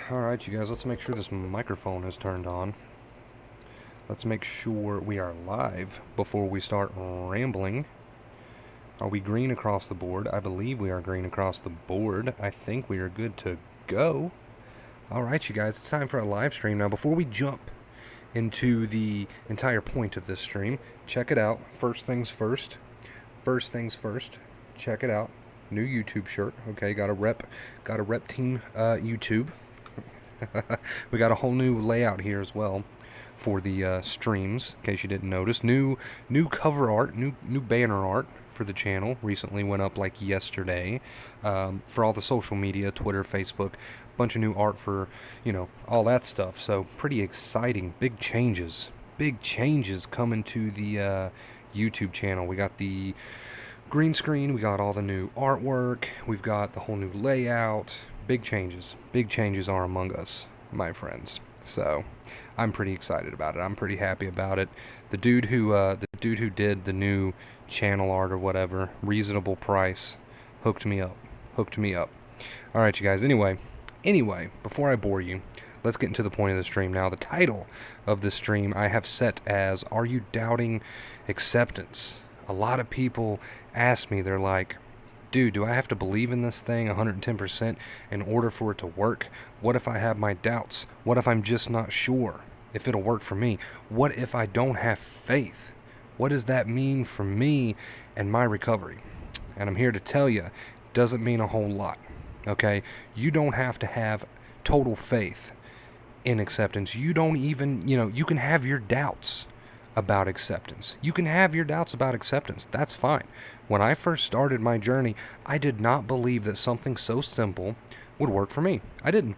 Alright, you guys, let's make sure this microphone is turned on. Let's make sure we are live before we start rambling. Are we green across the board? I believe we are green across the board. I think we are good to go. Alright, you guys, it's time for a live stream. Now, before we jump into the entire point of this stream, check it out. First things first. Check it out. New YouTube shirt. Okay, got a rep team YouTube. We got a whole new layout here as well for the streams, in case you didn't notice. New cover art, new banner art for the channel. Recently went up like yesterday. For all the social media, Twitter, Facebook, bunch of new art for, all that stuff. So pretty exciting. Big changes coming to the YouTube channel. We got the green screen, we got all the new artwork, we've got the whole new layout. Big changes are among us, my friends. So I'm pretty excited about it. I'm pretty happy about it. The dude who did the new channel art or whatever, reasonable price, hooked me up. All right, you guys. Anyway, before I bore you, let's get into the point of the stream now. The title of the stream I have set as "Are You Doubting Acceptance?" A lot of people ask me, they're like, dude, do I have to believe in this thing 110% in order for it to work? What if I have my doubts? What if I'm just not sure if it'll work for me? What if I don't have faith? What does that mean for me and my recovery? And I'm here to tell you, it doesn't mean a whole lot, okay? You don't have to have total faith in acceptance. You don't even, you can have your doubts about acceptance. You can have your doubts about acceptance. That's fine. When I first started my journey, I did not believe that something so simple would work for me. I didn't.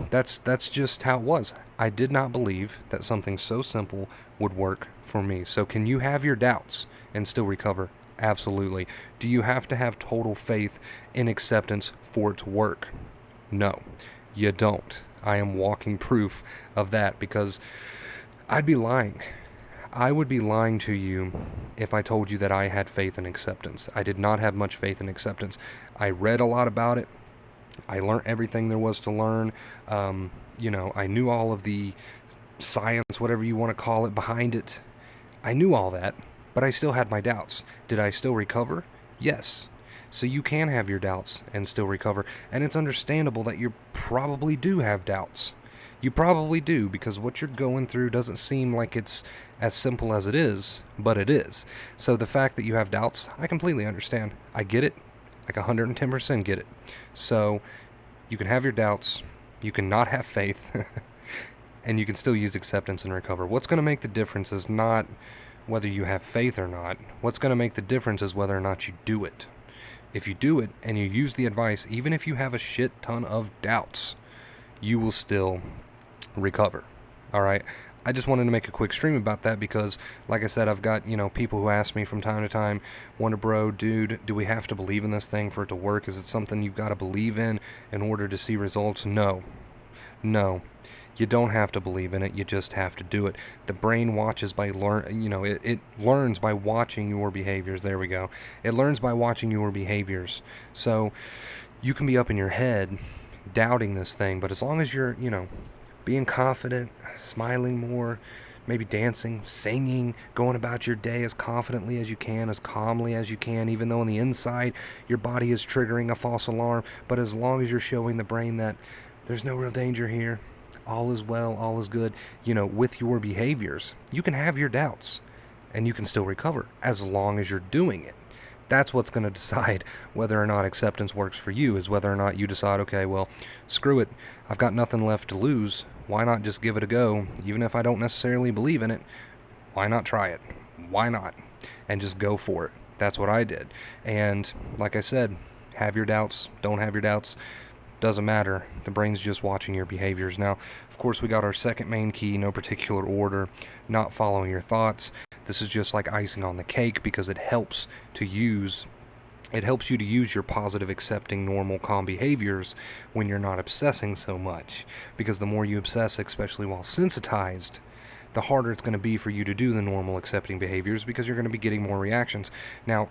That's just how it was. I did not believe that something so simple would work for me. So can you have your doubts and still recover? Absolutely. Do you have to have total faith in acceptance for it to work? No, you don't. I am walking proof of that, because I'd be lying. I would be lying to you if I told you that I had faith in acceptance. I did not have much faith in acceptance. I read a lot about it. I learned everything there was to learn. I knew all of the science, whatever you want to call it, behind it. I knew all that, but I still had my doubts. Did I still recover? Yes. So you can have your doubts and still recover. And it's understandable that you probably do have doubts. You probably do, because what you're going through doesn't seem like it's as simple as it is, but it is. So the fact that you have doubts, I completely understand. I get it. Like 110% get it. So you can have your doubts, you can not have faith, and you can still use acceptance and recover. What's going to make the difference is not whether you have faith or not. What's going to make the difference is whether or not you do it. If you do it and you use the advice, even if you have a shit ton of doubts, you will still recover. All right. I just wanted to make a quick stream about that because, like I said, I've got, people who ask me from time to time, wonder, bro, dude, do we have to believe in this thing for it to work? Is it something you've got to believe in order to see results? No. You don't have to believe in it. You just have to do it. The brain watches by it learns by watching your behaviors. There we go. It learns by watching your behaviors. So you can be up in your head doubting this thing, but as long as you're, being confident, smiling more, maybe dancing, singing, going about your day as confidently as you can, as calmly as you can, even though on the inside your body is triggering a false alarm. But as long as you're showing the brain that there's no real danger here, all is well, all is good, with your behaviors, you can have your doubts and you can still recover as long as you're doing it. That's what's going to decide whether or not acceptance works for you, is whether or not you decide, okay, well, screw it. I've got nothing left to lose. Why not just give it a go? Even if I don't necessarily believe in it, why not try it? Why not? And just go for it. That's what I did. And like I said, have your doubts, don't have your doubts, doesn't matter. The brain's just watching your behaviors. Now, of course, we got our second main key, no particular order, not following your thoughts. This is just like icing on the cake because it helps you to use your positive, accepting, normal, calm behaviors when you're not obsessing so much. Because the more you obsess, especially while sensitized, the harder it's going to be for you to do the normal, accepting behaviors, because you're going to be getting more reactions. Now,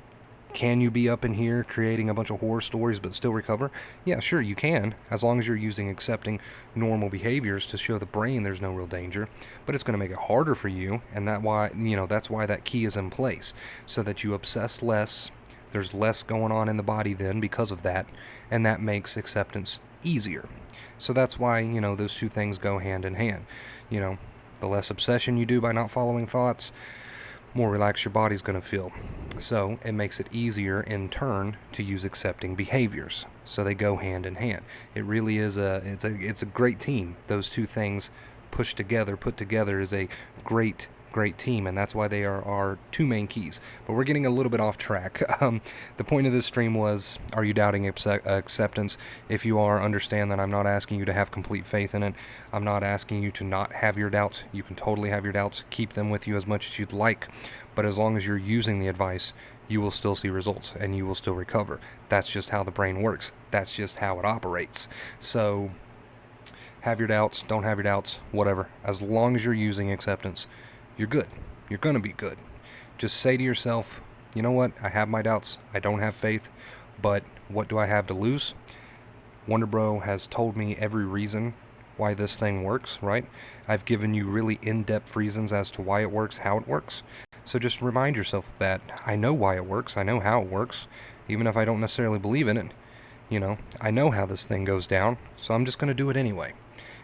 Can you be up in here creating a bunch of horror stories but still recover? Yeah, sure, you can, as long as you're using accepting normal behaviors to show the brain there's no real danger. But it's going to make it harder for you, and that's why that key is in place, so that you obsess less. There's less going on in the body then because of that, and that makes acceptance easier. So that's why, those two things go hand in hand. The less obsession you do by not following thoughts, more relaxed your body's going to feel. So it makes it easier in turn to use accepting behaviors. So they go hand in hand. It really is it's a great team. Those two things put together is a great team, and that's why they are our two main keys. But we're getting a little bit off track. The point of this stream was, are you doubting acceptance? If you are, understand that I'm not asking you to have complete faith in it. I'm not asking you to not have your doubts. You can totally have your doubts. Keep them with you as much as you'd like. But as long as you're using the advice, you will still see results and you will still recover. That's just how the brain works. That's just how it operates. So have your doubts, don't have your doubts, whatever. As long as you're using acceptance, you're good. You're going to be good. Just say to yourself, you know what? I have my doubts. I don't have faith. But what do I have to lose? Wonder Bro has told me every reason why this thing works, right? I've given you really in-depth reasons as to why it works, how it works. So just remind yourself of that. I know why it works. I know how it works. Even if I don't necessarily believe in it, I know how this thing goes down. So I'm just going to do it anyway.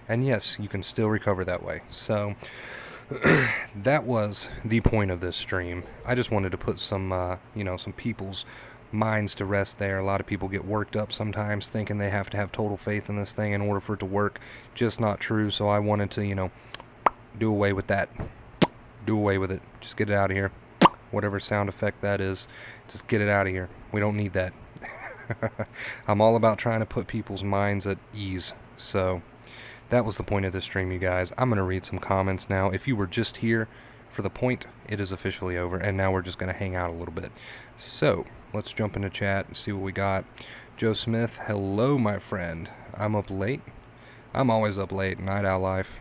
And yes, you can still recover that way. So that was the point of this stream. I just wanted to put some people's minds to rest there. A lot of people get worked up sometimes thinking they have to have total faith in this thing in order for it to work. Just not true. So I wanted to, do away with that. Do away with it. Just get it out of here. Whatever sound effect that is, just get it out of here. We don't need that. I'm all about trying to put people's minds at ease. So that was the point of this stream, you guys. I'm going to read some comments now. If you were just here for the point, it is officially over, and now we're just going to hang out a little bit. So let's jump into chat and see what we got. Joe Smith, hello, my friend. I'm up late. I'm always up late. Night Owl Life.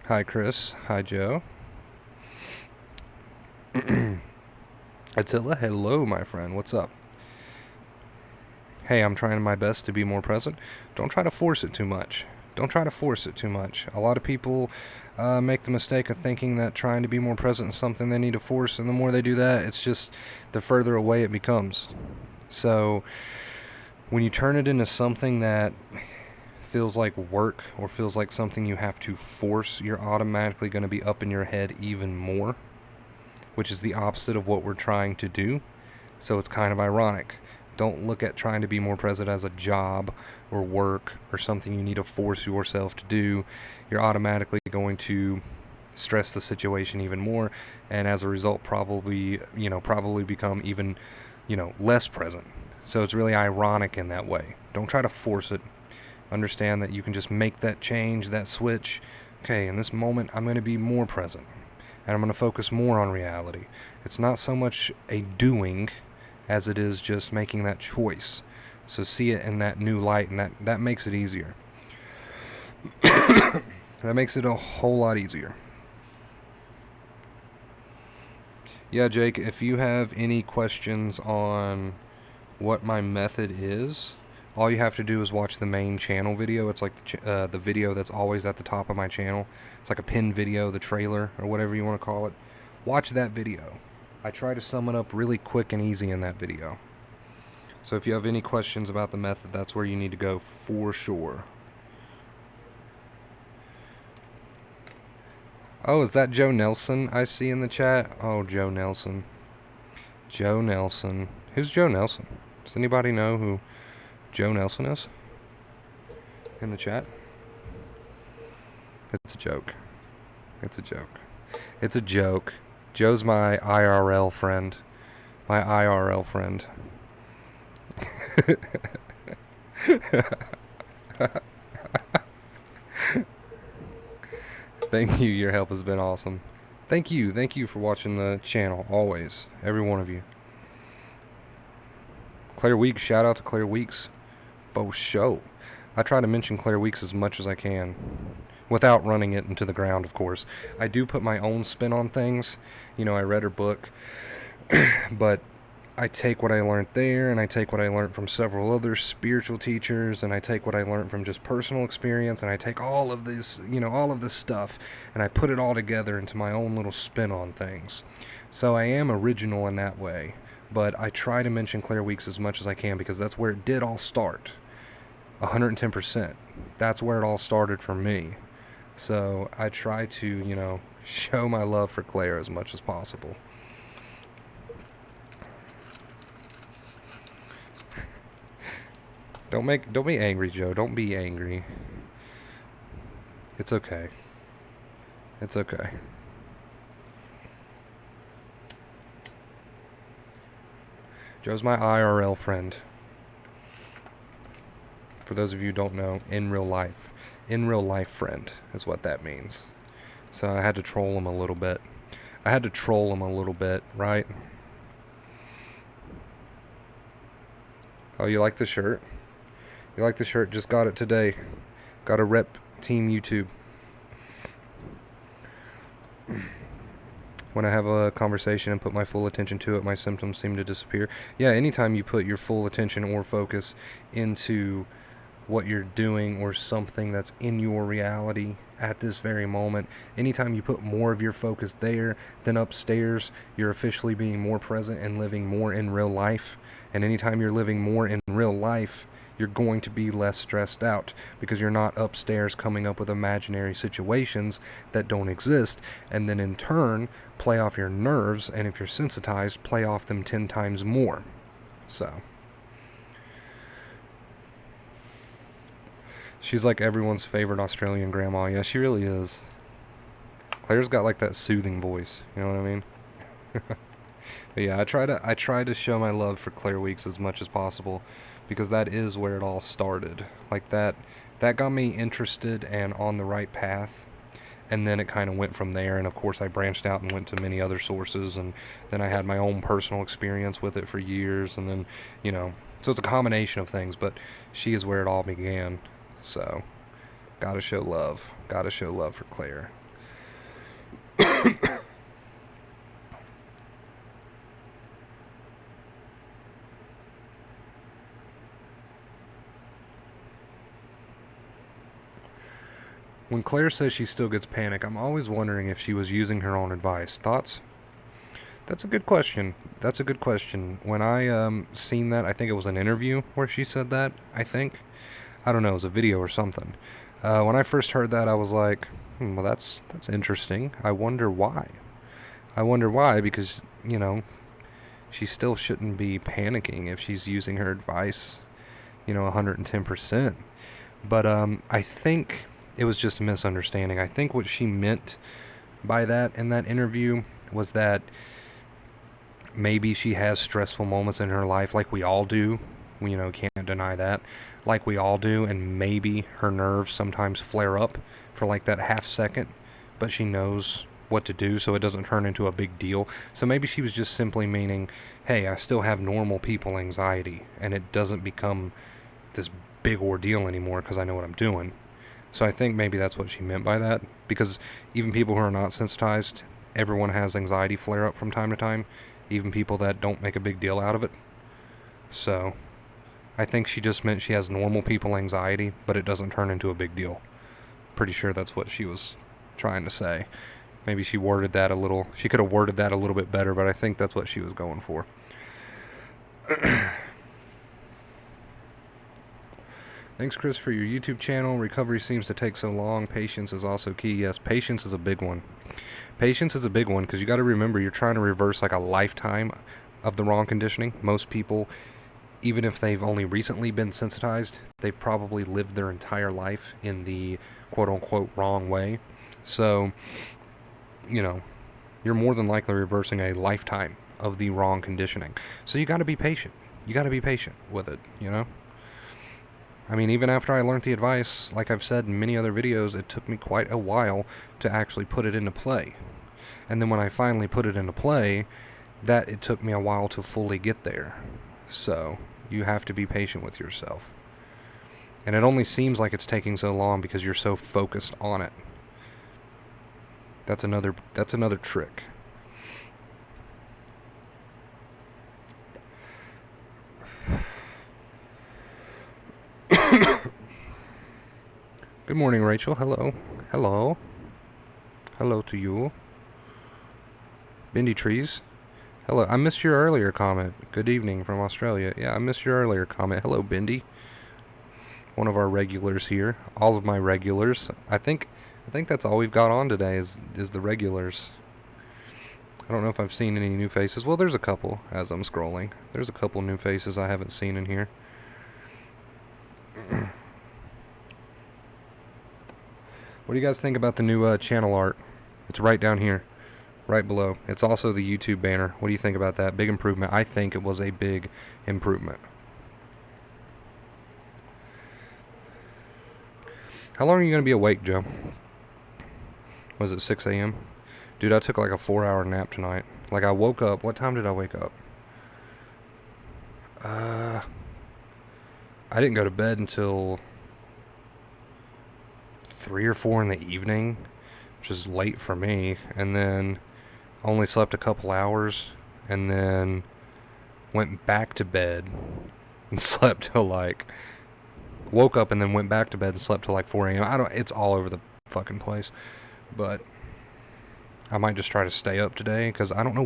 Hi, Chris. Hi, Joe. Attila, hello, my friend. What's up? Hey, I'm trying my best to be more present. Don't try to force it too much. Don't try to force it too much. A lot of people make the mistake of thinking that trying to be more present is something they need to force, and the more they do that, it's just the further away it becomes. So when you turn it into something that feels like work or feels like something you have to force, you're automatically going to be up in your head even more, which is the opposite of what we're trying to do. So it's kind of ironic. Don't look at trying to be more present as a job or work or something you need to force yourself to do. You're automatically going to stress the situation even more, and as a result probably become even, less present. So it's really ironic in that way. Don't try to force it. Understand that you can just make that change, that switch. Okay, in this moment I'm going to be more present, and I'm going to focus more on reality. It's not so much a doing as it is just making that choice. So see it in that new light, and that makes it easier. That makes it a whole lot easier. Yeah, Jake, if you have any questions on what my method is, all you have to do is watch the main channel video. It's like the video that's always at the top of my channel. It's like a pinned video, the trailer, or whatever you want to call it. Watch that video. I try to sum it up really quick and easy in that video. So if you have any questions about the method, that's where you need to go for sure. Oh, is that Joe Nelson I see in the chat? Oh, Joe Nelson. Joe Nelson. Who's Joe Nelson? Does anybody know who Joe Nelson is in the chat? It's a joke. It's a joke. It's a joke. Joe's my IRL friend. My IRL friend. Thank you. Your help has been awesome. Thank you. Thank you for watching the channel. Always. Every one of you. Claire Weeks. Shout out to Claire Weeks. For show. I try to mention Claire Weeks as much as I can, without running it into the ground, of course. I do put my own spin on things. I read her book, but I take what I learned there, and I take what I learned from several other spiritual teachers, and I take what I learned from just personal experience, and I take all of this, all of this stuff, and I put it all together into my own little spin on things. So I am original in that way, but I try to mention Claire Weeks as much as I can because that's where it did all start. 110%. That's where it all started for me. So I try to, show my love for Claire as much as possible. Don't be angry, Joe. Don't be angry. It's okay. It's okay. Joe's my IRL friend. For those of you who don't know, in real life. In real life friend is what that means. So I had to troll him a little bit. Right? Oh, you like the shirt? You like the shirt? Just got it today. Got to rep Team YouTube. When I have a conversation and put my full attention to it, my symptoms seem to disappear. Yeah, anytime you put your full attention or focus into what you're doing or something that's in your reality at this very moment, anytime you put more of your focus there than upstairs, you're officially being more present and living more in real life. And anytime you're living more in real life, you're going to be less stressed out because you're not upstairs coming up with imaginary situations that don't exist, and then in turn play off your nerves, and if you're sensitized, play off them 10 times more. So she's like everyone's favorite Australian grandma. Yeah, she really is. Claire's got like that soothing voice, you know what I mean? But yeah, I try to show my love for Claire Weeks as much as possible because that is where it all started. Like that got me interested and on the right path. And then it kind of went from there, and of course I branched out and went to many other sources, and then I had my own personal experience with it for years, and then, so it's a combination of things, but she is where it all began. So gotta show love for Claire. When Claire says she still gets panic, I'm always wondering if she was using her own advice. Thoughts? That's a good question. When I seen that, I think it was an interview where she said that, I think. I don't know, it was a video or something. When I first heard that, I was like, well, that's interesting. I wonder why. Because, she still shouldn't be panicking if she's using her advice, 110%. But I think it was just a misunderstanding. I think what she meant by that in that interview was that maybe she has stressful moments in her life like we all do. We, can't deny that. Like we all do, and maybe her nerves sometimes flare up for like that half second, but she knows what to do so it doesn't turn into a big deal. So maybe she was just simply meaning, hey, I still have normal people anxiety, and it doesn't become this big ordeal anymore because I know what I'm doing. So I think maybe that's what she meant by that, because even people who are not sensitized, everyone has anxiety flare up from time to time, even people that don't make a big deal out of it. So I think she just meant she has normal people anxiety, but it doesn't turn into a big deal. Pretty sure that's what she was trying to say. Maybe she could have worded that a little bit better, but I think that's what she was going for. Thanks, Chris, for your YouTube channel. Recovery seems to take so long. Patience is also key. Yes, patience is a big one. Patience is a big one because you got to remember you're trying to reverse like a lifetime of the wrong conditioning. Most people, even if they've only recently been sensitized, they've probably lived their entire life in the quote-unquote wrong way. So, you're more than likely reversing a lifetime of the wrong conditioning. So you got to be patient. You got to be patient with it, I mean, even after I learned the advice, like I've said in many other videos, it took me quite a while to actually put it into play. And then when I finally put it into play, it took me a while to fully get there. So you have to be patient with yourself. And it only seems like it's taking so long because you're so focused on it. That's another trick. Good morning, Rachel. Hello. Hello. Hello to you. Bendy Trees. Hello. I missed your earlier comment. Good evening from Australia. Yeah, I missed your earlier comment. Hello, Bendy. One of our regulars here. All of my regulars. I think that's all we've got on today is the regulars. I don't know if I've seen any new faces. Well, there's a couple as I'm scrolling. There's a couple new faces I haven't seen in here. What do you guys think about the new channel art? It's right down here, right below. It's also the YouTube banner. What do you think about that? Big improvement. I think it was a big improvement. How long are you going to be awake, Joe? Was it 6 a.m.? Dude, I took like a 4-hour nap tonight. Like, I woke up. What time did I wake up? I didn't go to bed until 3 or 4 in the evening, which is late for me. And then only slept a couple hours, and then went back to bed and slept till like, woke up and then went back to bed and slept till like 4 a.m. It's all over the fucking place. But I might just try to stay up today because I don't know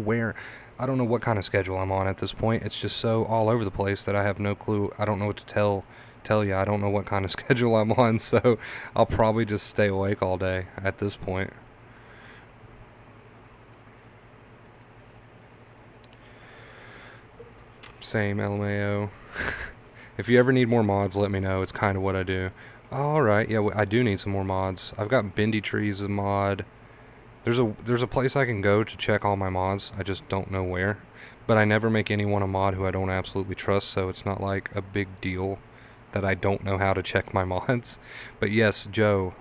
what kind of schedule I'm on at this point. It's just so all over the place that I have no clue. I don't know what to tell you. I don't know what kind of schedule I'm on, so I'll probably just stay awake all day at this point. Same, LMAO. If you ever need more mods, let me know. It's kind of what I do. Alright, yeah, I do need some more mods. I've got Bendy Trees as a mod. There's a place I can go to check all my mods. I just don't know where. But I never make anyone a mod who I don't absolutely trust, so it's not like a big deal that I don't know how to check my mods. But yes, Joe.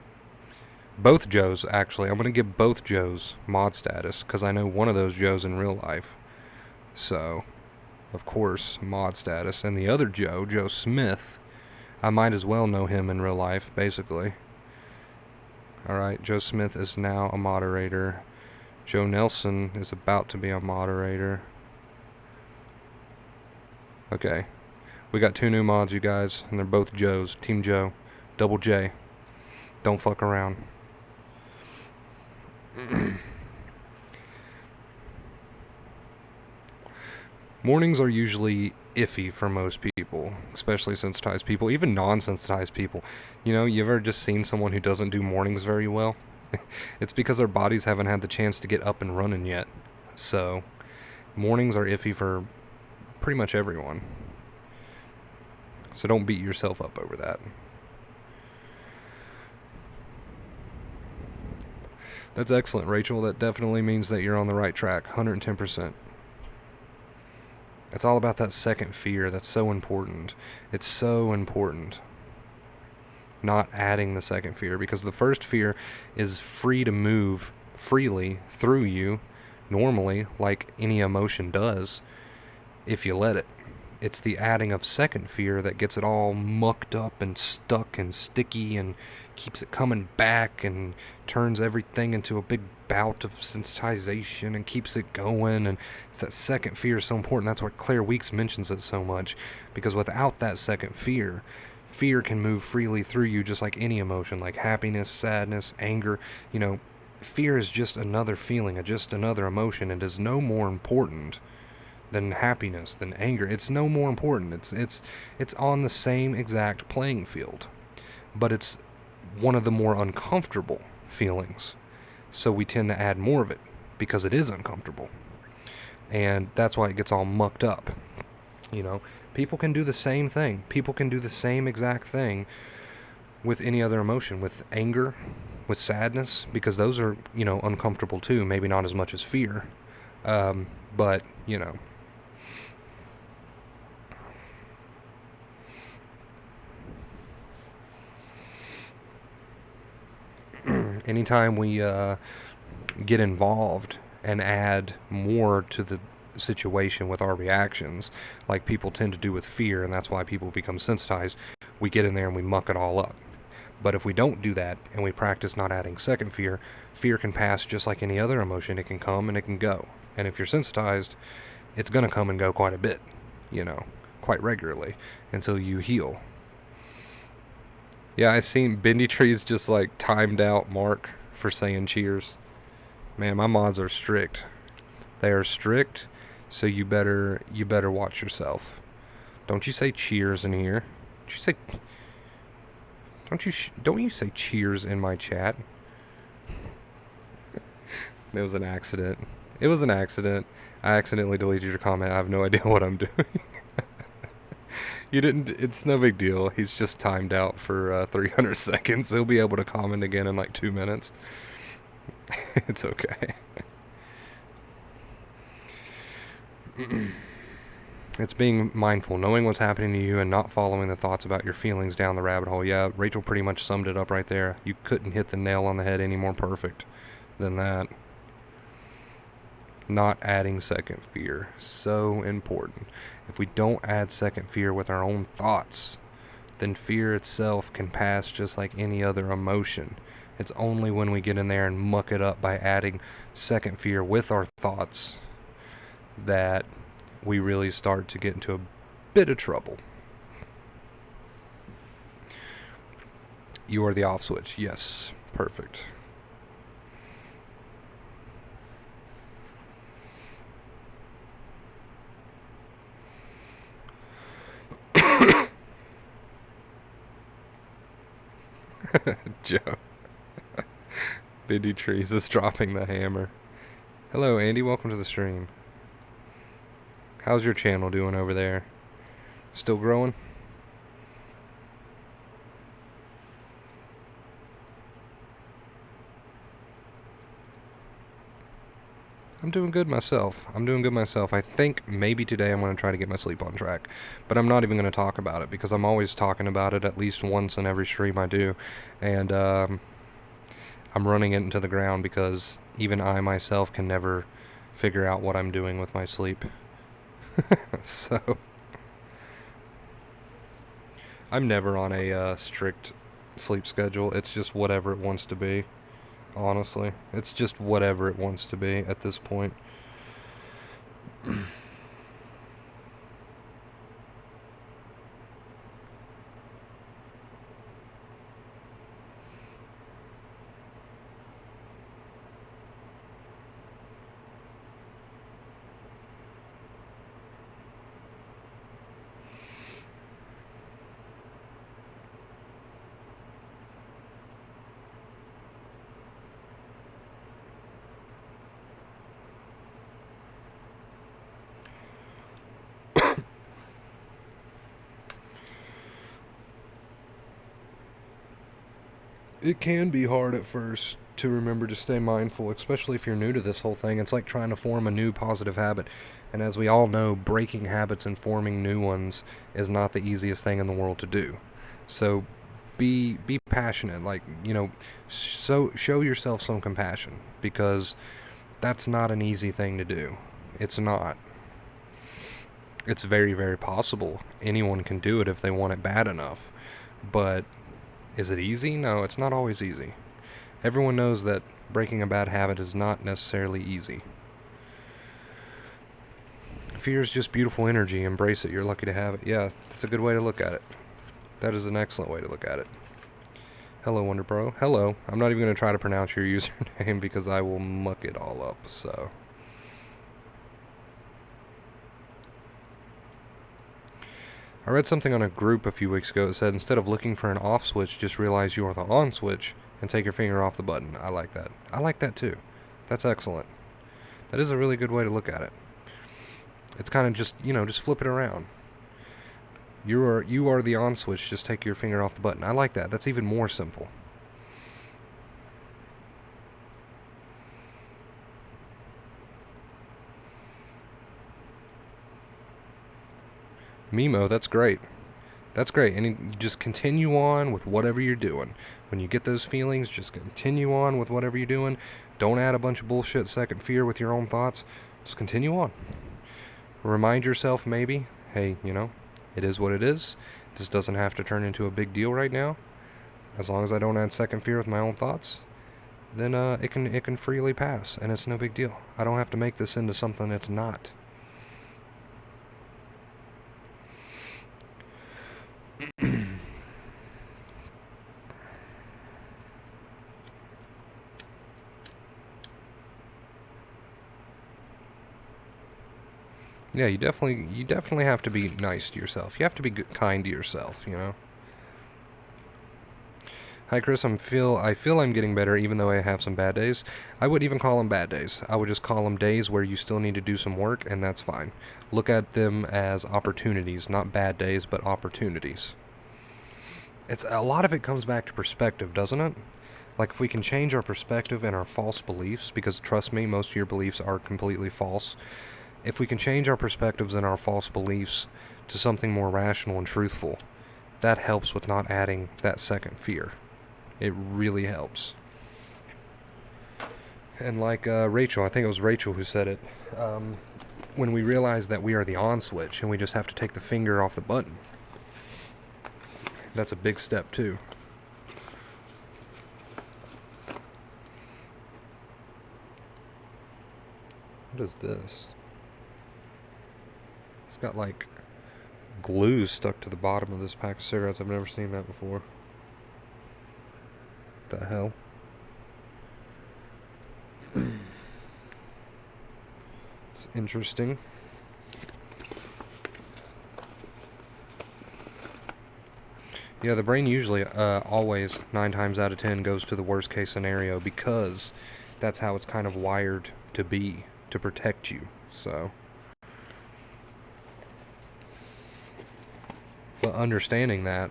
Both Joes, actually. I'm going to give both Joes mod status, because I know one of those Joes in real life. So, of course, mod status. And the other Joe, Joe Smith, I might as well know him in real life, basically. Alright, Joe Smith is now a moderator. Joe Nelson is about to be a moderator. Okay. We got 2 new mods, you guys, and they're both Joes. Team Joe. Double J. Don't fuck around. Mornings are usually iffy for most people, especially sensitized people, even non-sensitized people. You know, you ever just seen someone who doesn't do mornings very well? It's because their bodies haven't had the chance to get up and running yet. So, mornings are iffy for pretty much everyone. So don't beat yourself up over that. That's excellent, Rachel. That definitely means that you're on the right track, 110%. It's all about that second fear. That's so important. It's so important. Not adding the second fear, because the first fear is free to move freely through you, normally, like any emotion does, if you let it. It's the adding of second fear that gets it all mucked up and stuck and sticky and keeps it coming back and turns everything into a big bout of sensitization and keeps it going. And it's that second fear is so important. That's why Claire Weeks mentions it so much, because without that second fear, fear can move freely through you just like any emotion, like happiness, sadness, anger. You know, fear is just another feeling, just another emotion. It is no more important than happiness, than anger. It's no more important. It's on the same exact playing field, but it's one of the more uncomfortable feelings. So we tend to add more of it because it is uncomfortable, and that's why it gets all mucked up. You know, people can do the same thing. People can do the same exact thing with any other emotion, with anger, with sadness, because those are, you know, uncomfortable too. Maybe not as much as fear, but you know. Anytime we get involved and add more to the situation with our reactions, like people tend to do with fear, and that's why people become sensitized, we get in there and we muck it all up. But if we don't do that and we practice not adding second fear, fear can pass just like any other emotion. It can come and it can go. And if you're sensitized, it's going to come and go quite a bit, you know, quite regularly until you heal. Yeah, I seen Bendy Tree's just like timed out Mark for saying cheers. Man, my mods are strict. They are strict, so you better watch yourself. Don't you say cheers in here? Don't you say don't you say cheers in my chat? It was an accident. It was an accident. I accidentally deleted your comment. I have no idea what I'm doing. You didn't. It's no big deal. He's just timed out for 300 seconds. He'll be able to comment again in like 2 minutes. It's okay. It's being mindful, knowing what's happening to you and not following the thoughts about your feelings down the rabbit hole. Yeah, Rachel pretty much summed it up right there. You couldn't hit the nail on the head any more perfect than that. Not adding second fear. So important. If we don't add second fear with our own thoughts, then fear itself can pass just like any other emotion. It's only when we get in there and muck it up by adding second fear with our thoughts that we really start to get into a bit of trouble. You are the off switch. Yes. Perfect. Joe. Bendy Trees is dropping the hammer. Hello, Andy. Welcome to the stream. How's your channel doing over there? Still growing? I'm doing good myself. I think maybe today I'm going to try to get my sleep on track. But I'm not even going to talk about it because I'm always talking about it at least once in every stream I do. And I'm running it into the ground because even I myself can never figure out what I'm doing with my sleep. So I'm never on a strict sleep schedule. It's just whatever it wants to be. Honestly, it's just whatever it wants to be at this point. It can be hard at first to remember to stay mindful, especially if you're new to this whole thing. It's like trying to form a new positive habit. And as we all know, breaking habits and forming new ones is not the easiest thing in the world to do. So be passionate, like, show yourself some compassion because that's not an easy thing to do. It's not. It's very, very possible. Anyone can do it if they want it bad enough. But is it easy? No, it's not always easy. Everyone knows that breaking a bad habit is not necessarily easy. Fear is just beautiful energy. Embrace it. You're lucky to have it. Yeah, that's a good way to look at it. That is an excellent way to look at it. Hello, Wonder Bro. Hello. I'm not even going to try to pronounce your username because I will muck it all up, so. I read something on a group a few weeks ago that said instead of looking for an off switch, just realize you are the on switch and take your finger off the button. I like that. I like that too. That's excellent. That is a really good way to look at it. It's kind of just, just flip it around. You are the on switch, just take your finger off the button. I like that. That's even more simple. Mimo, that's great. That's great. And you just continue on with whatever you're doing. When you get those feelings, just continue on with whatever you're doing. Don't add a bunch of bullshit second fear with your own thoughts. Just continue on. Remind yourself maybe, hey, it is what it is. This doesn't have to turn into a big deal right now. As long as I don't add second fear with my own thoughts, then it can freely pass, and it's no big deal. I don't have to make this into something it's not. Yeah, you definitely have to be nice to yourself. You have to be kind to yourself, you know. Hi Chris, I feel I'm getting better even though I have some bad days. I wouldn't even call them bad days. I would just call them days where you still need to do some work, and that's fine. Look at them as opportunities, not bad days, but opportunities. It's a lot of it comes back to perspective, doesn't it? Like if we can change our perspective and our false beliefs, because trust me, most of your beliefs are completely false. If we can change our perspectives and our false beliefs to something more rational and truthful, that helps with not adding that second fear. It really helps. And like Rachel, I think it was Rachel who said it, when we realize that we are the on switch and we just have to take the finger off the button, that's a big step too. What is this? It's got like glue stuck to the bottom of this pack of cigarettes. I've never seen that before. What the hell? It's interesting. Yeah, the brain usually, always, 9 times out of 10, goes to the worst case scenario because that's how it's kind of wired to be, to protect you, so. But understanding that,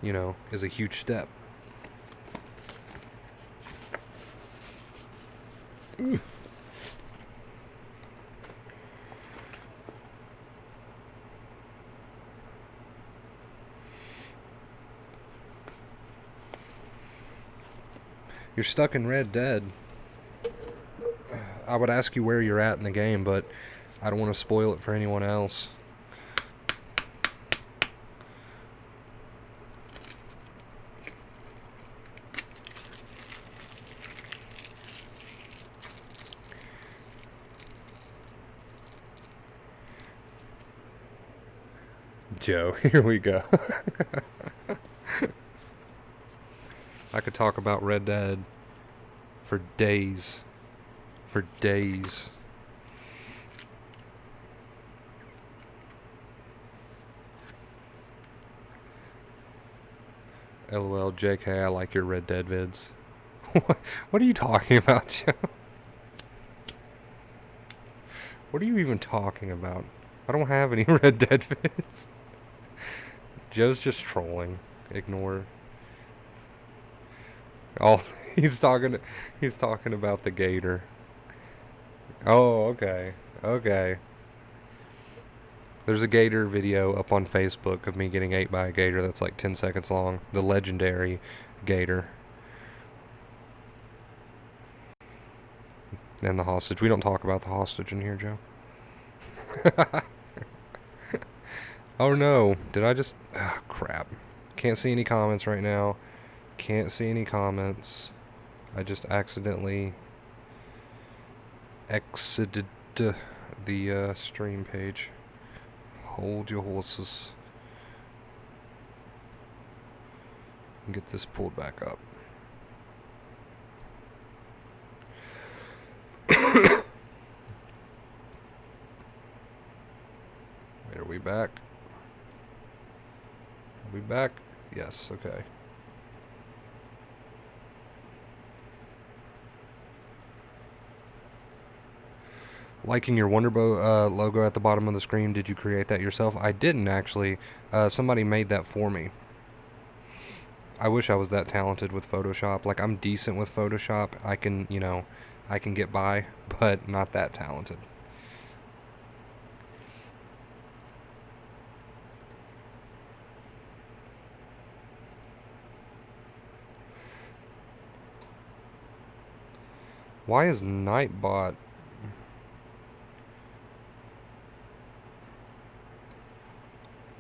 you know, is a huge step. You're stuck in Red Dead. I would ask you where you're at in the game, but I don't want to spoil it for anyone else. Joe, here we go. I could talk about Red Dead for days. For days. LOL, JK, I like your Red Dead vids. What are you talking about, Joe? What are you even talking about? I don't have any Red Dead vids. Joe's just trolling. Ignore. Oh, he's talking about the gator. Oh, okay. Okay. There's a gator video up on Facebook of me getting ate by a gator that's like 10 seconds long. The legendary gator. And the hostage. We don't talk about the hostage in here, Joe. Oh no. Did I just... Ah, crap. Can't see any comments right now. Can't see any comments. I just accidentally exited the stream page. Hold your horses. And get this pulled back up. Wait, are we back? Are we back? Yes, okay. Liking your Wonderbow logo at the bottom of the screen. Did you create that yourself? I didn't actually. Somebody made that for me. I wish I was that talented with Photoshop. Like, I'm decent with Photoshop. I can, you know, I can get by, but not that talented. Why is Nightbot...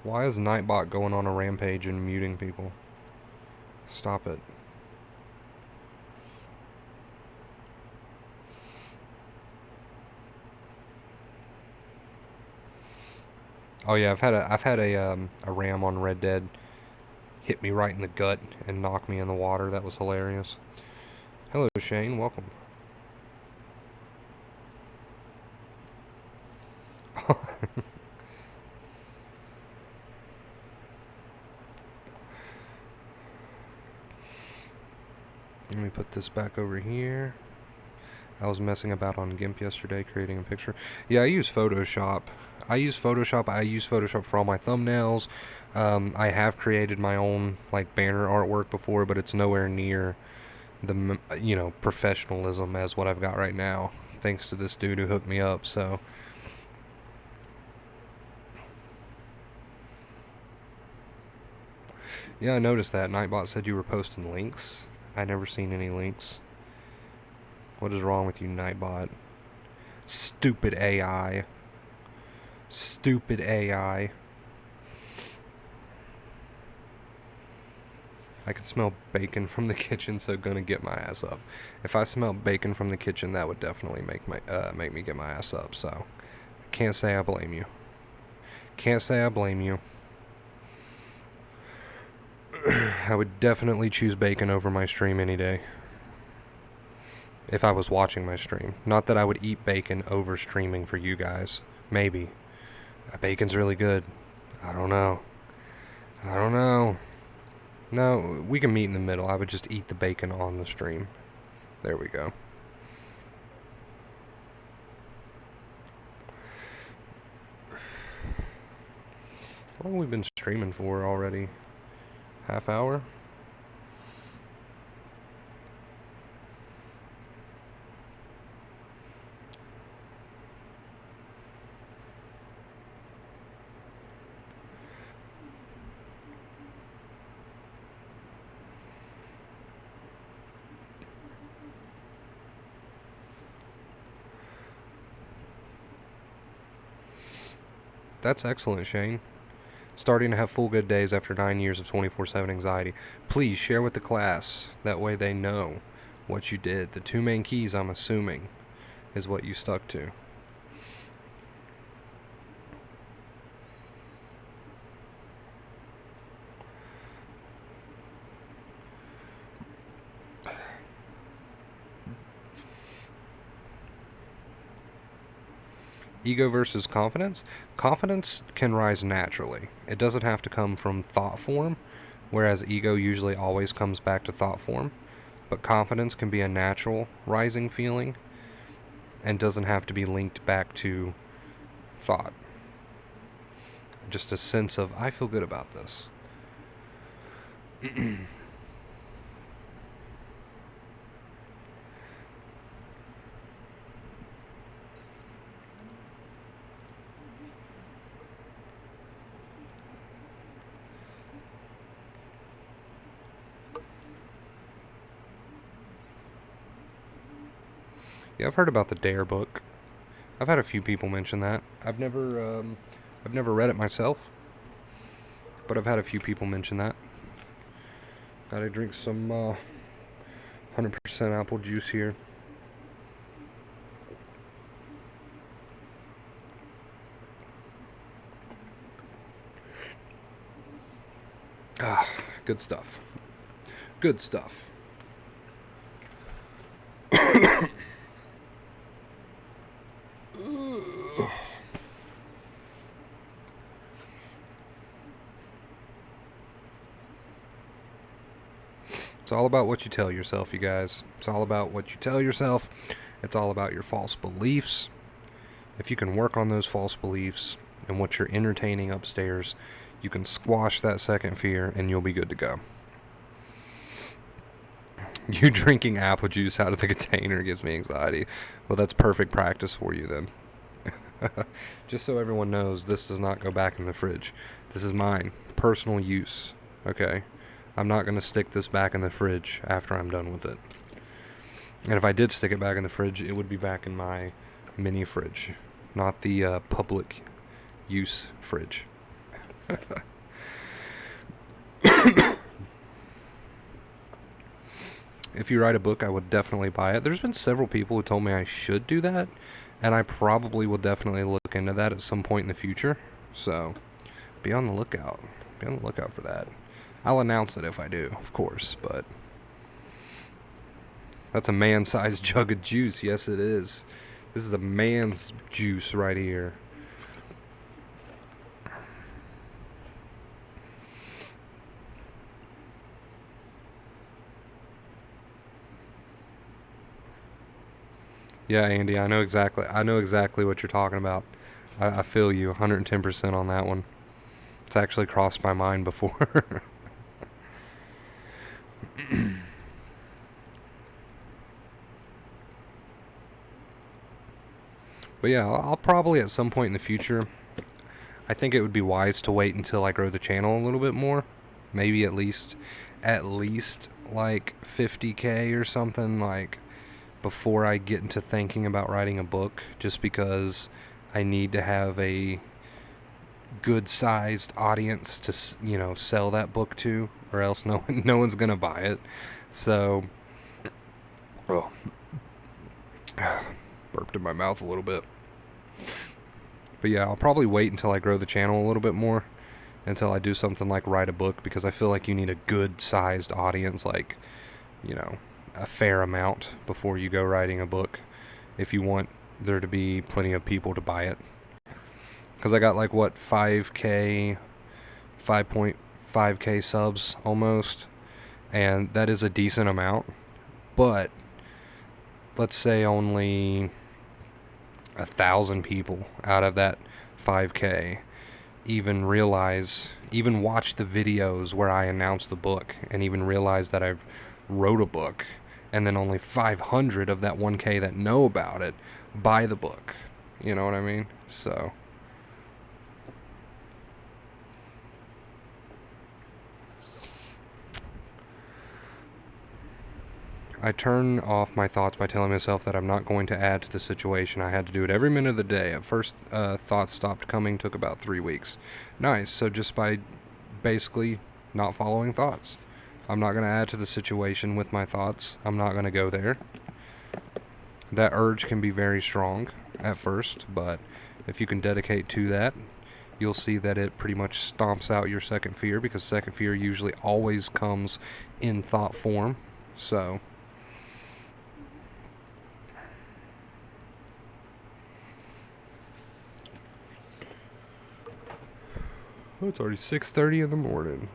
Why is Nightbot going on a rampage and muting people? Stop it. Oh yeah, I've had a ram on Red Dead hit me right in the gut and knock me in the water. That was hilarious. Hello Shane, welcome. Let me put this back over here. I was messing about on GIMP yesterday, creating a picture. Yeah, I use Photoshop. I use Photoshop for all my thumbnails. I have created my own like banner artwork before, but it's nowhere near the professionalism as what I've got right now, thanks to this dude who hooked me up. So yeah, I noticed that Nightbot said you were posting links. I never seen any links. What is wrong with you, Nightbot? Stupid AI. Stupid AI. I can smell bacon from the kitchen, so gonna get my ass up. If I smell bacon from the kitchen, that would definitely make me get my ass up. So can't say I blame you. Can't say I blame you. I would definitely choose bacon over my stream any day. If I was watching my stream. Not that I would eat bacon over streaming for you guys. Maybe. Bacon's really good. I don't know. No, we can meet in the middle. I would just eat the bacon on the stream. There we go. How long have we been streaming for already? Half hour? That's excellent, Shane. Starting to have full good days after 9 years of 24/7 anxiety. Please share with the class. That way they know what you did. The 2 main keys, I'm assuming, is what you stuck to. Ego versus confidence. Confidence can rise naturally. It doesn't have to come from thought form, whereas ego usually always comes back to thought form. But confidence can be a natural rising feeling and doesn't have to be linked back to thought. Just a sense of, I feel good about this. Yeah, I've heard about the Dare book. I've had a few people mention that. I've never read it myself, but I've had a few people mention that. Gotta drink some 100% apple juice here. Ah, good stuff. Good stuff. It's all about what you tell yourself, you guys. It's all about what you tell yourself. It's all about your false beliefs. If you can work on those false beliefs and what you're entertaining upstairs, you can squash that second fear and you'll be good to go. You drinking apple juice out of the container gives me anxiety. Well, that's perfect practice for you then. Just so everyone knows, this does not go back in the fridge. This is mine. Personal use. Okay? I'm not going to stick this back in the fridge after I'm done with it. And if I did stick it back in the fridge, it would be back in my mini fridge, not the public use fridge. If you write a book, I would definitely buy it. There's been several people who told me I should do that, and I probably will definitely look into that at some point in the future. So, be on the lookout. Be on the lookout for that. I'll announce it if I do, of course, but that's a man-sized jug of juice. Yes, it is. This is a man's juice right here. Yeah, Andy, I know exactly what you're talking about. I feel you 110% on that one. It's actually crossed my mind before. But yeah, I'll probably at some point in the future, I think it would be wise to wait until I grow the channel a little bit more. Maybe at least like 50K or something, like before I get into thinking about writing a book, just because I need to have a good sized audience to, sell that book to, or else no one's gonna buy it. So, oh, burped in my mouth a little bit. But yeah, I'll probably wait until I grow the channel a little bit more, until I do something like write a book, because I feel like you need a good sized audience, like, you know, a fair amount before you go writing a book, if you want there to be plenty of people to buy it. Because I got like, what, 5K, 5.5K subs almost, and that is a decent amount. But let's say only 1,000 people out of that 5K even watch the videos where I announce the book, and even realize that I've wrote a book, and then only 500 of that 1K that know about it buy the book. You know what I mean? So I turn off my thoughts by telling myself that I'm not going to add to the situation. I had to do it every minute of the day. At first, thoughts stopped coming, took about 3 weeks. Nice. So just by basically not following thoughts, I'm not going to add to the situation with my thoughts. I'm not going to go there. That urge can be very strong at first, but if you can dedicate to that, you'll see that it pretty much stomps out your second fear, because second fear usually always comes in thought form. So it's already 6:30 in the morning.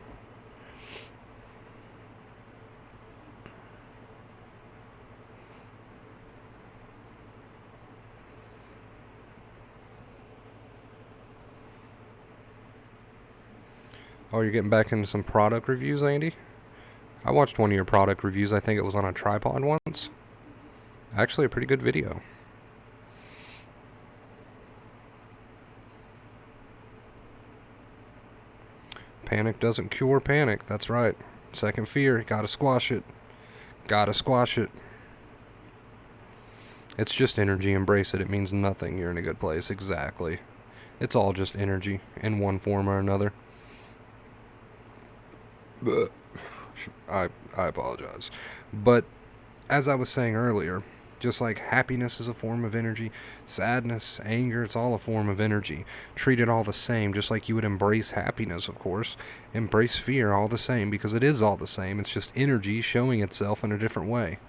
Oh, you're getting back into some product reviews, Andy? I watched one of your product reviews. I think it was on a tripod once. Actually, a pretty good video. Panic doesn't cure panic. That's right. Second fear. Gotta squash it. Gotta squash it. It's just energy. Embrace it. It means nothing. You're in a good place. Exactly. It's all just energy in one form or another. But I apologize. But as I was saying earlier, just like happiness is a form of energy, sadness, anger, it's all a form of energy. Treat it all the same, just like you would embrace happiness, of course. Embrace fear all the same, because it is all the same. It's just energy showing itself in a different way.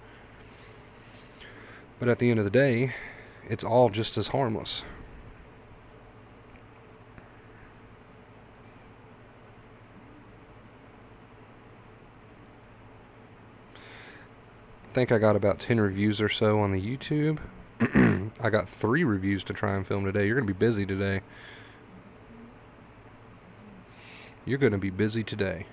But at the end of the day, it's all just as harmless. I think I got about 10 reviews or so on the YouTube. I got 3 reviews to try and film today. You're going to be busy today. You're going to be busy today.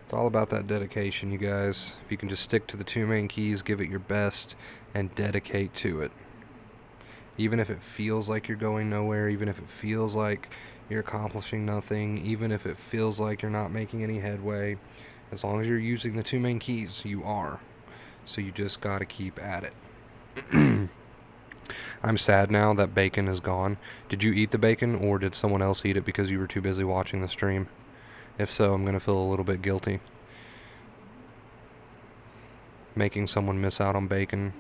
It's all about that dedication, you guys. If you can just stick to the 2 main keys, give it your best, and dedicate to it. Even if it feels like you're going nowhere, even if it feels like you're accomplishing nothing, even if it feels like you're not making any headway, as long as you're using the 2 main keys, you are. So you just gotta keep at it. I'm sad now that bacon is gone. Did you eat the bacon, or did someone else eat it because you were too busy watching the stream? If so, I'm gonna feel a little bit guilty. Making someone miss out on bacon.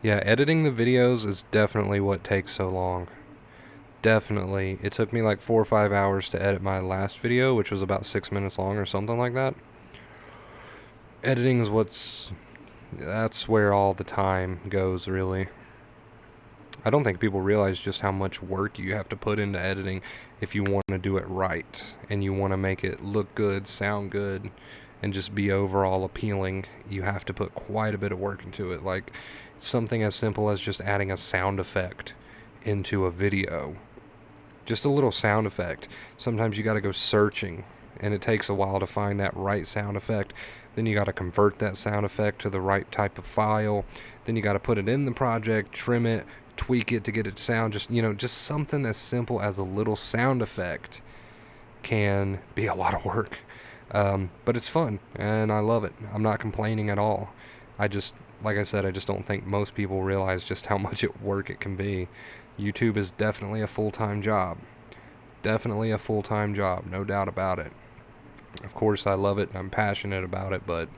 Yeah, editing the videos is definitely what takes so long. Definitely. It took me like 4 or 5 hours to edit my last video, which was about 6 minutes long or something like that. Editing is that's where all the time goes, really. I don't think people realize just how much work you have to put into editing if you want to do it right and you want to make it look good, sound good, and just be overall appealing. You have to put quite a bit of work into it. Like something as simple as just adding a sound effect into a video. Just a little sound effect. Sometimes you got to go searching, and it takes a while to find that right sound effect. Then you got to convert that sound effect to the right type of file. Then you got to put it in the project, trim it, tweak it to get it to sound just something as simple as a little sound effect can be a lot of work. But it's fun, and I love it. I'm not complaining at all. Like I said, I just don't think most people realize just how much work it can be. YouTube is definitely a full-time job. Definitely a full-time job, no doubt about it. Of course, I love it and I'm passionate about it, but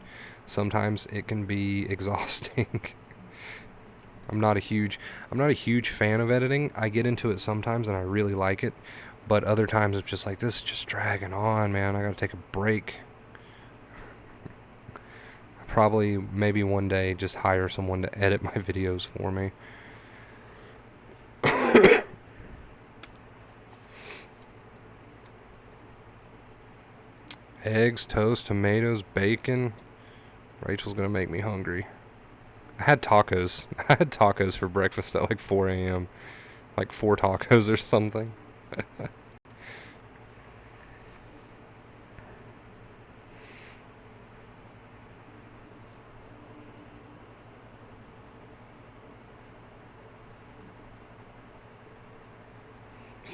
sometimes it can be exhausting. I'm not a huge fan of editing. I get into it sometimes and I really like it, but other times it's just like, this is just dragging on, man. I gotta take a break. Probably, maybe one day, just hire someone to edit my videos for me. Eggs, toast, tomatoes, bacon. Rachel's gonna make me hungry. I had tacos. I had tacos for breakfast at like 4 a.m. Like 4 tacos or something.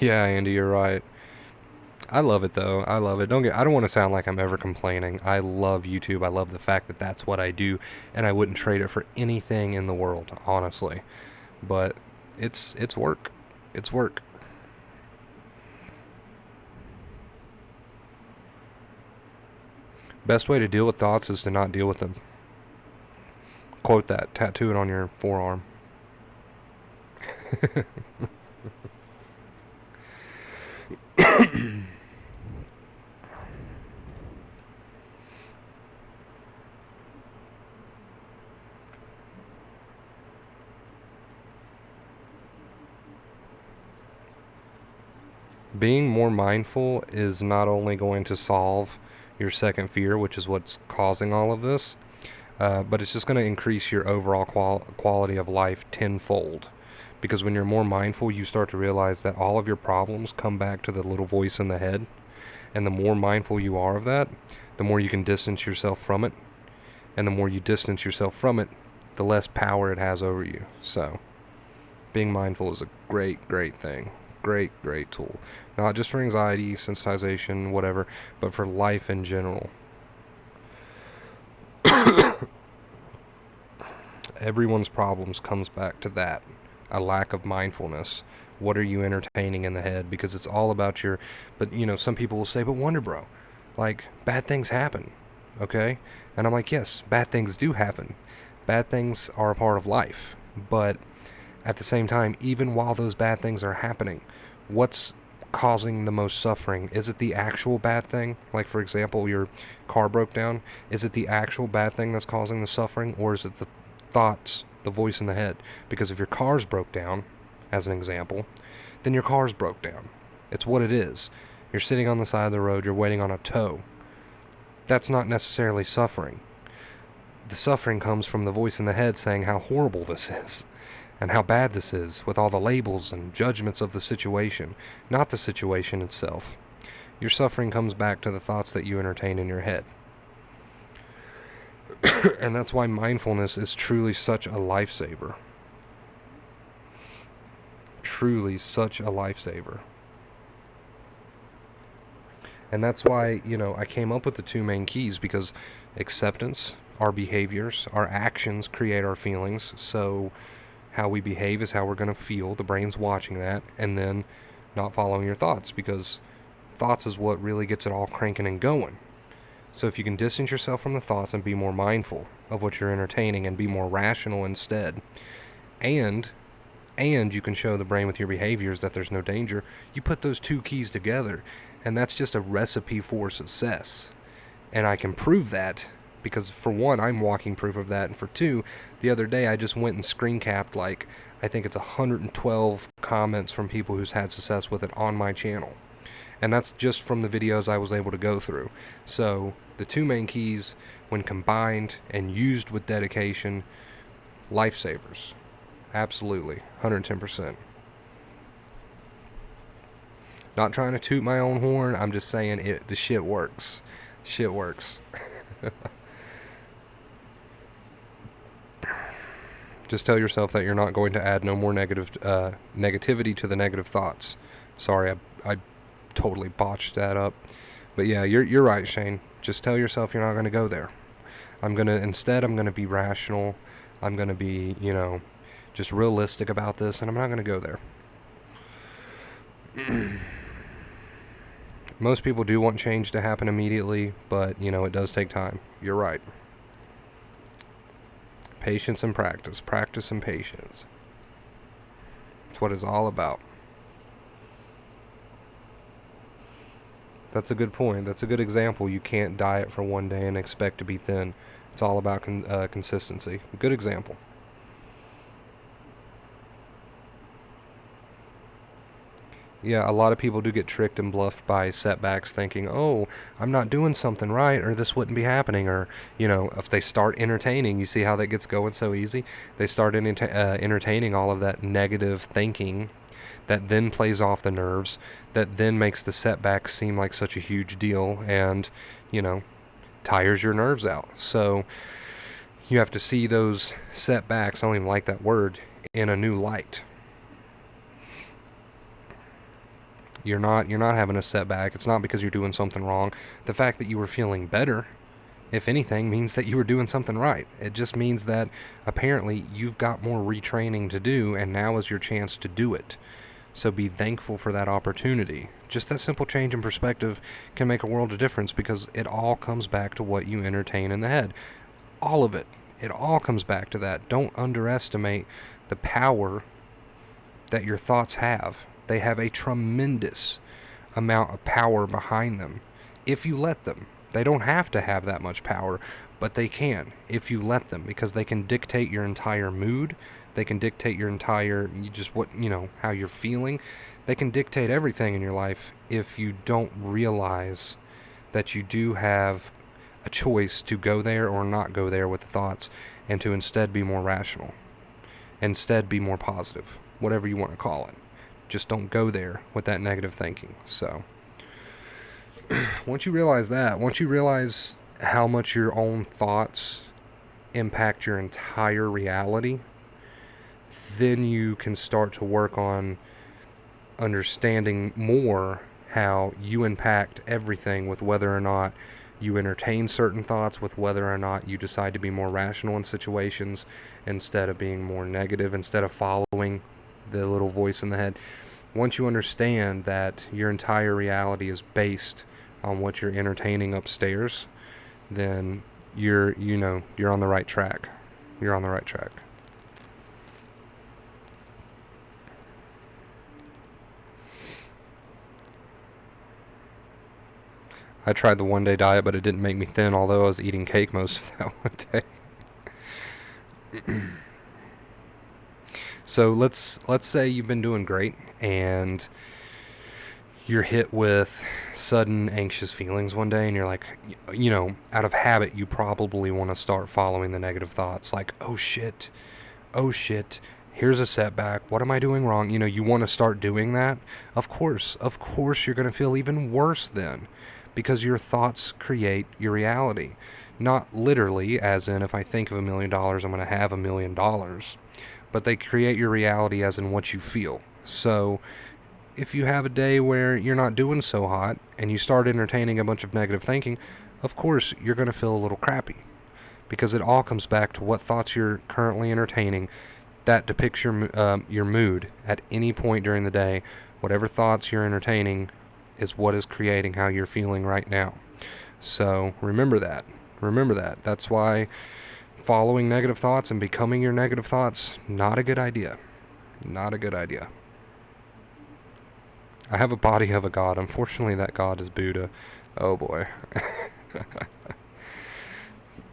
Yeah, Andy, you're right. I love it though. I love it. I don't want to sound like I'm ever complaining. I love YouTube. I love the fact that that's what I do, and I wouldn't trade it for anything in the world, honestly. But it's work. It's work. Best way to deal with thoughts is to not deal with them. Quote that. Tattoo it on your forearm. Being more mindful is not only going to solve your second fear, which is what's causing all of this, but it's just going to increase your overall quality of life tenfold. Because when you're more mindful, you start to realize that all of your problems come back to the little voice in the head. And the more mindful you are of that, the more you can distance yourself from it. And the more you distance yourself from it, the less power it has over you. So, being mindful is a great, great thing. Great, great tool. Not just for anxiety, sensitization, whatever, but for life in general. Everyone's problems comes back to that. A lack of mindfulness. What are you entertaining in the head? Because it's all about but some people will say, but Wonder Bro, like, bad things happen, okay? And I'm like, yes, bad things do happen. Bad things are a part of life. But at the same time, even while those bad things are happening, what's causing the most suffering? Is it the actual bad thing? Like, for example, your car broke down. Is it the actual bad thing that's causing the suffering? Or is it the thoughts, the voice in the head? Because if your car's broke down, as an example, then your car's broke down. It's what it is. You're sitting on the side of the road, you're waiting on a tow. That's not necessarily suffering. The suffering comes from the voice in the head saying how horrible this is and how bad this is, with all the labels and judgments of the situation, not the situation itself. Your suffering comes back to the thoughts that you entertain in your head. And that's why mindfulness is truly such a lifesaver. Truly such a lifesaver. And that's why, I came up with the 2 main keys, because acceptance, our behaviors, our actions create our feelings. So how we behave is how we're going to feel. The brain's watching that. And then not following your thoughts, because thoughts is what really gets it all cranking and going. So if you can distance yourself from the thoughts and be more mindful of what you're entertaining and be more rational instead, and you can show the brain with your behaviors that there's no danger, you put those 2 keys together, and that's just a recipe for success. And I can prove that because, for one, I'm walking proof of that, and for 2, the other day I just went and screen capped like I think it's 112 comments from people who's had success with it on my channel. And that's just from the videos I was able to go through. So the two main keys, when combined and used with dedication, lifesavers. Absolutely. 110%. Not trying to toot my own horn. I'm just saying the shit works. Shit works. Just tell yourself that you're not going to add no more negativity to the negative thoughts. Sorry, I totally botched that up. But yeah, you're right, Shane. Just tell yourself you're not going to go there. Instead I'm gonna be rational. I'm gonna be, just realistic about this, and I'm not gonna go there. Most people do want change to happen immediately, but it does take time. You're right. Patience and practice. Practice and patience. That's what it's all about. That's a good point. That's a good example. You can't diet for one day and expect to be thin. It's all about consistency. Good example. Yeah, a lot of people do get tricked and bluffed by setbacks, thinking, oh, I'm not doing something right, or this wouldn't be happening, or, if they start entertaining, you see how that gets going so easy? They start entertaining all of that negative thinking that then plays off the nerves, that then makes the setback seem like such a huge deal, and, tires your nerves out. So you have to see those setbacks, I don't even like that word, in a new light. You're not having a setback. It's not because you're doing something wrong. The fact that you were feeling better, if anything, means that you were doing something right. It just means that apparently you've got more retraining to do, and now is your chance to do it. So be thankful for that opportunity. Just that simple change in perspective can make a world of difference, because it all comes back to what you entertain in the head. All of it. It all comes back to that. Don't underestimate the power that your thoughts have. They have a tremendous amount of power behind them if you let them. They don't have to have that much power, but they can if you let them, because they can dictate your entire mood. They can dictate your entire, how you're feeling. They can dictate everything in your life if you don't realize that you do have a choice to go there or not go there with the thoughts, and to instead be more rational. Instead be more positive, whatever you want to call it. Just don't go there with that negative thinking. So once you realize that, once you realize how much your own thoughts impact your entire reality, then you can start to work on understanding more how you impact everything, with whether or not you entertain certain thoughts, with whether or not you decide to be more rational in situations instead of being more negative, instead of following the little voice in the head. Once you understand that your entire reality is based on what you're entertaining upstairs, then you're on the right track. You're on the right track. I tried the one-day diet, but it didn't make me thin, although I was eating cake most of that one day. So let's say you've been doing great, and you're hit with sudden anxious feelings one day, and you're like, out of habit, you probably want to start following the negative thoughts, like, oh shit, here's a setback, what am I doing wrong? You want to start doing that. Of course you're going to feel even worse then, because your thoughts create your reality. Not literally, as in, if I think of $1 million, I'm going to have $1 million, but they create your reality as in what you feel. So if you have a day where you're not doing so hot, and you start entertaining a bunch of negative thinking, of course you're going to feel a little crappy, because it all comes back to what thoughts you're currently entertaining. That depicts your mood at any point during the day. Whatever thoughts you're entertaining is what is creating how you're feeling right now. So remember that. That's why following negative thoughts and becoming your negative thoughts, not a good idea. Not a good idea. I have a body of a god. Unfortunately, that god is Buddha. Oh boy.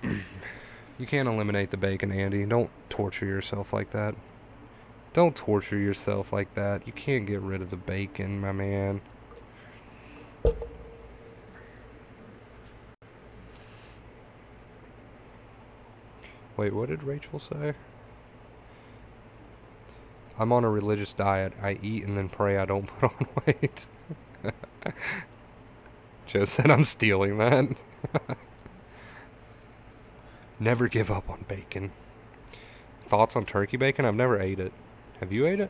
You can't eliminate the bacon, Andy. Don't torture yourself like that. Don't torture yourself like that. You can't get rid of the bacon, my man. Wait, what did Rachel say? I'm on a religious diet. I eat and then pray I don't put on weight. Joe said I'm stealing that. Never give up on bacon. Thoughts on turkey bacon? I've never ate it. Have you ate it?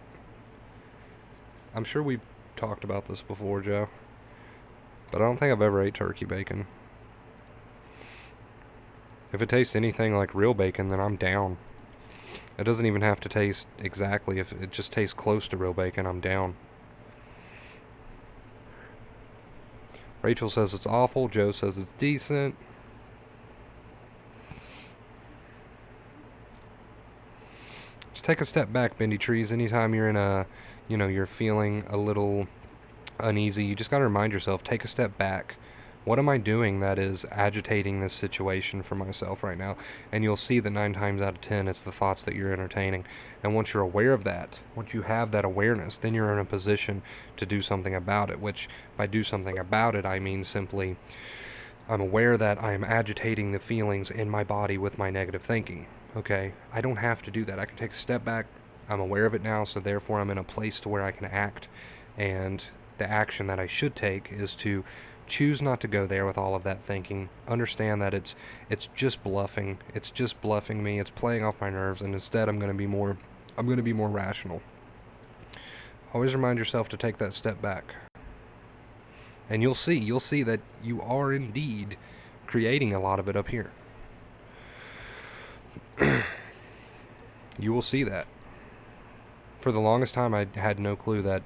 I'm sure we've talked about this before, Joe. But I don't think I've ever ate turkey bacon. If it tastes anything like real bacon, then I'm down. It doesn't even have to taste exactly. If it just tastes close to real bacon, I'm down. Rachel says it's awful. Joe says it's decent. Just take a step back, Bendy Trees. Anytime you're in a, you're feeling a little uneasy, you just got to remind yourself, take a step back. What am I doing that is agitating this situation for myself right now? And you'll see that 9 times out of 10, it's the thoughts that you're entertaining. And once you're aware of that, once you have that awareness, then you're in a position to do something about it, which by do something about it, I mean simply I'm aware that I am agitating the feelings in my body with my negative thinking. Okay, I don't have to do that. I can take a step back. I'm aware of it now, so therefore I'm in a place to where I can act. And the action that I should take is to choose not to go there with all of that thinking. Understand that it's just bluffing. It's just bluffing me. It's playing off my nerves, and instead I'm going to be more rational. Always remind yourself to take that step back. And you'll see that you are indeed creating a lot of it up here. You will see that. For the longest time, I had no clue that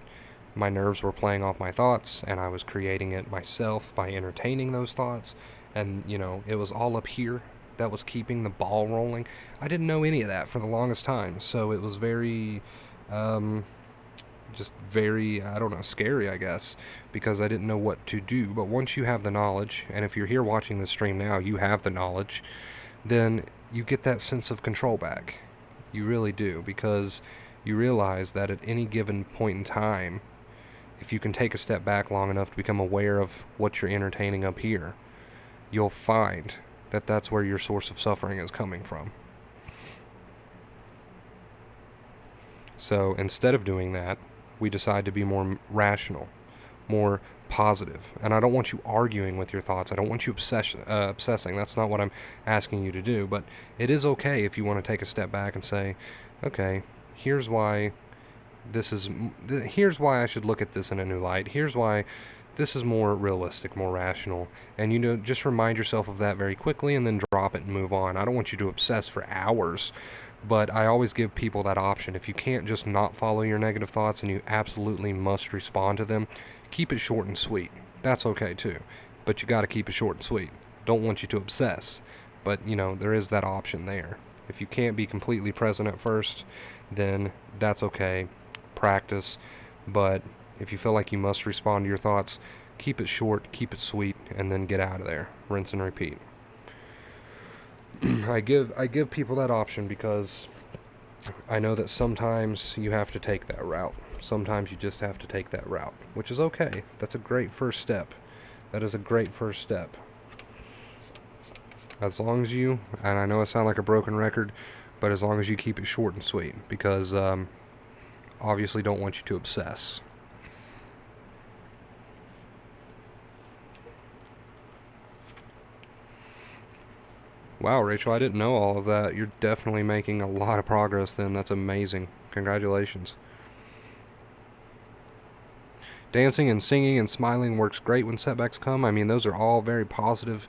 my nerves were playing off my thoughts, and I was creating it myself by entertaining those thoughts. And, it was all up here that was keeping the ball rolling. I didn't know any of that for the longest time, so it was very, just very, I don't know, scary, I guess, because I didn't know what to do. But once you have the knowledge, and if you're here watching the stream now, you have the knowledge, then you get that sense of control back. You really do, because you realize that at any given point in time, if you can take a step back long enough to become aware of what you're entertaining up here, you'll find that that's where your source of suffering is coming from. So instead of doing that, we decide to be more rational, more positive. And I don't want you arguing with your thoughts. I don't want you obsessing. That's not what I'm asking you to do. But it is okay if you want to take a step back and say, okay, here's why I should look at this in a new light. Here's why this is more realistic, more rational. And, just remind yourself of that very quickly and then drop it and move on. I don't want you to obsess for hours, but I always give people that option. If you can't just not follow your negative thoughts and you absolutely must respond to them, keep it short and sweet. That's okay too, but you got to keep it short and sweet. Don't want you to obsess, but there is that option there. If you can't be completely present at first, then that's okay. Practice, but if you feel like you must respond to your thoughts, keep it short, keep it sweet, and then get out of there. Rinse and repeat. I give people that option because I know that sometimes you have to take that route. Sometimes you just have to take that route, which is okay. That's a great first step. That is a great first step. As long as you, and I know I sound like a broken record, but as long as you keep it short and sweet, because obviously don't want you to obsess. Wow, Rachel, I didn't know all of that. You're definitely making a lot of progress then. That's amazing. Congratulations. Dancing and singing and smiling works great when setbacks come. I mean, those are all very positive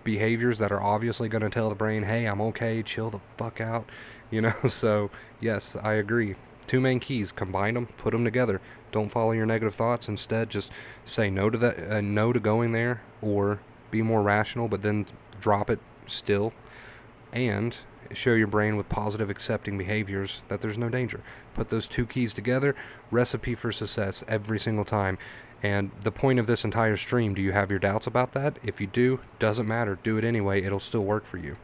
behaviors that are obviously going to tell the brain, hey, I'm okay, chill the fuck out. So yes, I agree. 2 main keys, combine them, put them together. Don't follow your negative thoughts. Instead, just say no to that, no to going there, or be more rational, but then drop it still, and show your brain with positive accepting behaviors that there's no danger. Put those 2 keys together, recipe for success every single time. And the point of this entire stream, do you have your doubts about that? If you do, doesn't matter, do it anyway. It'll still work for you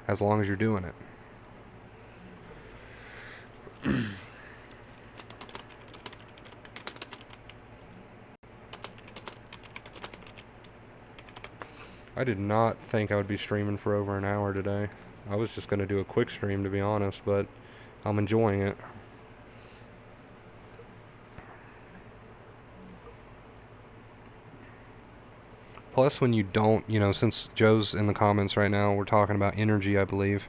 as long as you're doing it. I did not think I would be streaming for over an hour today. I was just going to do a quick stream, to be honest, but I'm enjoying it. Plus, when you don't, since Joe's in the comments right now, we're talking about energy, I believe.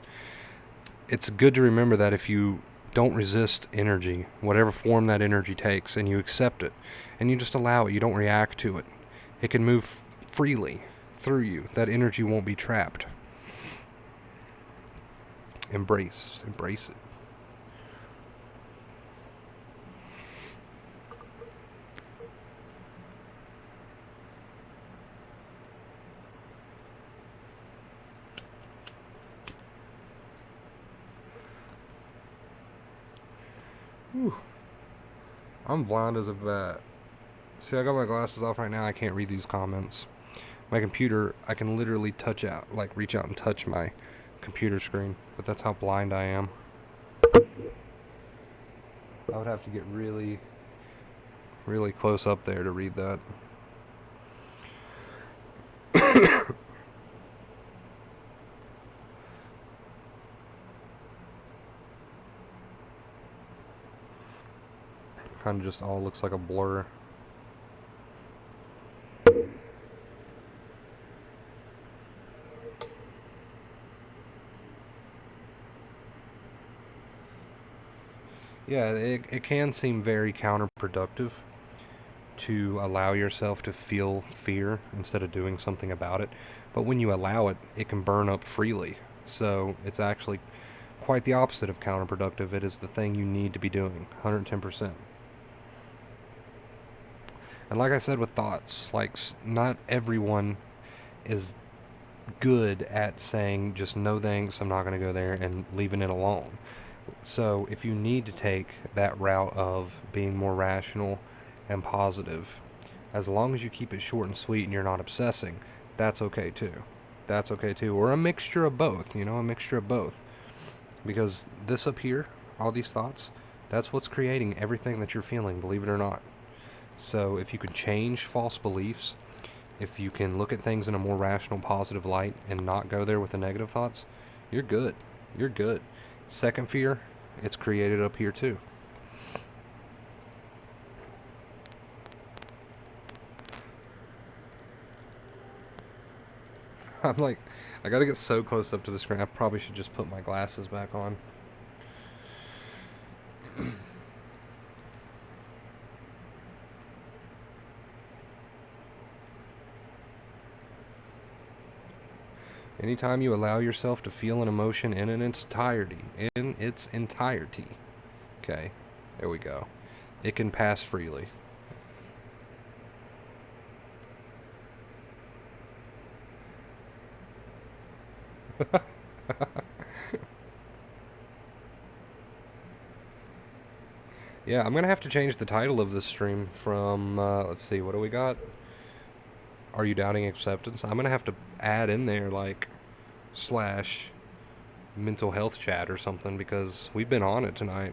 It's good to remember that if you don't resist energy, whatever form that energy takes, and you accept it, and you just allow it, you don't react to it, it can move freely through you. That energy won't be trapped. Embrace it. Whew. I'm blind as a bat. See, I got my glasses off right now. I can't read these comments. My computer, I can literally reach out and touch my computer screen, but that's how blind I am. I would have to get really, really close up there to read that. Kind of just all looks like a blur. Yeah, it can seem very counterproductive to allow yourself to feel fear instead of doing something about it. But when you allow it, it can burn up freely. So it's actually quite the opposite of counterproductive. It is the thing you need to be doing, 110%. And like I said with thoughts, not everyone is good at saying just no thanks, I'm not going to go there, and leaving it alone. So if you need to take that route of being more rational and positive, as long as you keep it short and sweet and you're not obsessing, that's okay too. That's okay too. Or a mixture of both, a mixture of both. Because this up here, all these thoughts, that's what's creating everything that you're feeling, believe it or not. So if you can change false beliefs, if you can look at things in a more rational, positive light and not go there with the negative thoughts, you're good. You're good. Second fear, it's created up here too. I gotta get so close up to the screen. I probably should just put my glasses back on. Anytime you allow yourself to feel an emotion in its entirety, okay, there we go, it can pass freely. Yeah, I'm gonna have to change the title of this stream from, let's see, what do we got? Are you doubting acceptance? I'm gonna have to add in there, slash mental health chat or something, because we've been on it tonight.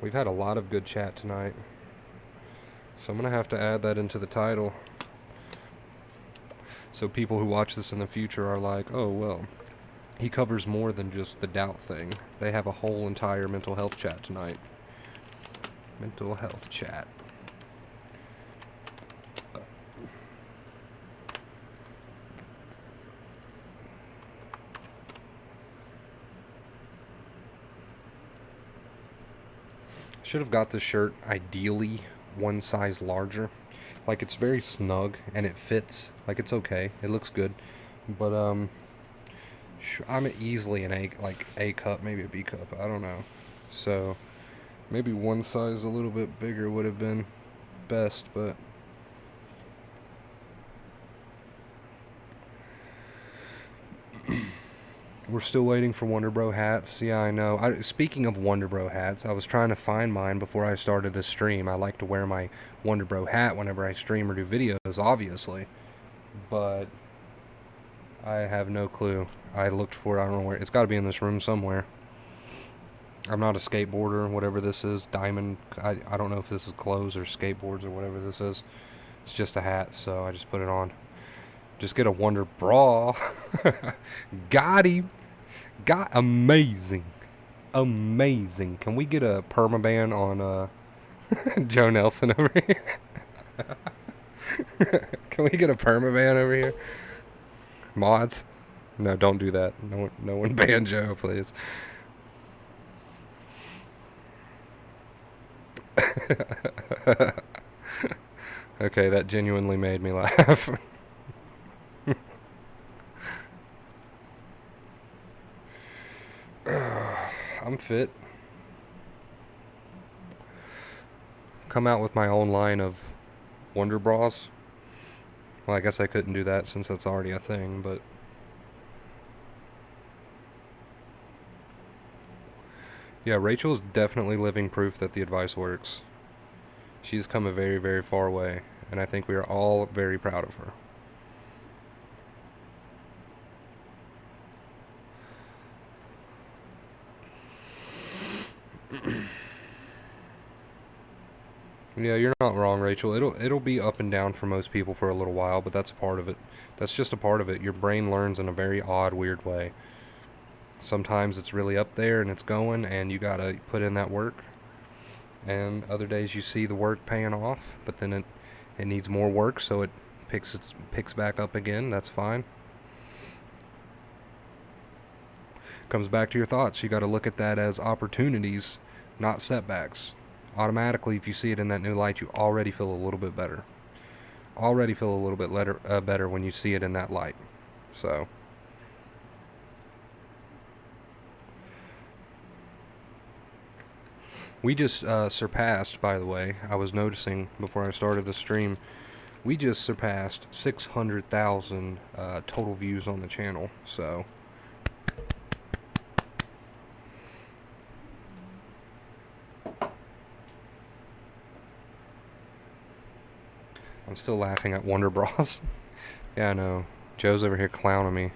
We've had a lot of good chat tonight. So I'm gonna have to add that into the title. So people who watch this in the future are like, oh, well, he covers more than just the doubt thing. They have a whole entire mental health chat tonight. Mental health chat. Should have got this shirt ideally one size larger. It's very snug and it fits. It's okay. It looks good. But I'm easily an A cup, maybe a B cup. I don't know. So maybe one size a little bit bigger would have been best, but we're still waiting for Wonder Bro hats. Yeah, I know. Speaking of Wonder Bro hats, I was trying to find mine before I started this stream. I like to wear my Wonder Bro hat whenever I stream or do videos, obviously. But I have no clue. I looked for it. I don't know where. It's got to be in this room somewhere. I'm not a skateboarder, whatever this is. Diamond. I don't know if this is clothes or skateboards or whatever this is. It's just a hat, so I just put it on. Just get a Wonder Bra. Got him. Got amazing. Amazing. Can we get a permaban on Joe Nelson over here? Can we get a permaban over here? Mods? No, don't do that. No one ban Joe, please. Okay, that genuinely made me laugh. I'm fit. Come out with my own line of Wonder Bras. Well, I guess I couldn't do that since that's already a thing, but... Yeah, Rachel is definitely living proof that the advice works. She's come a very, very far way, and I think we are all very proud of her. Yeah, you're not wrong, Rachel. It'll be up and down for most people for a little while, but that's a part of it. That's just a part of it. Your brain learns in a very odd, weird way. Sometimes it's really up there and it's going, and you gotta put in that work. And other days you see the work paying off, but then it needs more work, so it picks back up again. That's fine. Comes back to your thoughts. You got to look at that as opportunities, not setbacks. Automatically, if you see it in that new light, you already feel a little bit better. Already feel a little bit better when you see it in that light. So, we just surpassed, by the way, I was noticing before I started the stream, we just surpassed 600,000 total views on the channel. So, I'm still laughing at Wonder Bras. Yeah, I know. Joe's over here clowning me.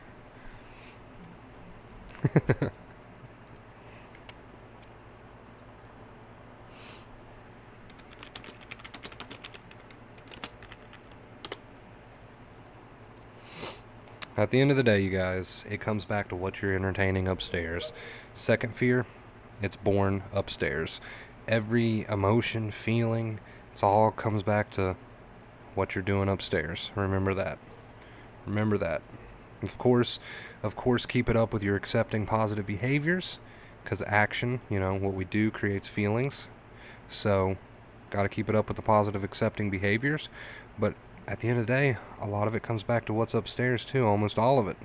At the end of the day, you guys, it comes back to what you're entertaining upstairs. Second fear, it's born upstairs. Every emotion, feeling, it's all comes back to what you're doing upstairs. Remember that. Remember that. Of course, keep it up with your accepting positive behaviors, because action, what we do creates feelings. So, got to keep it up with the positive accepting behaviors. But at the end of the day, a lot of it comes back to what's upstairs too, almost all of it.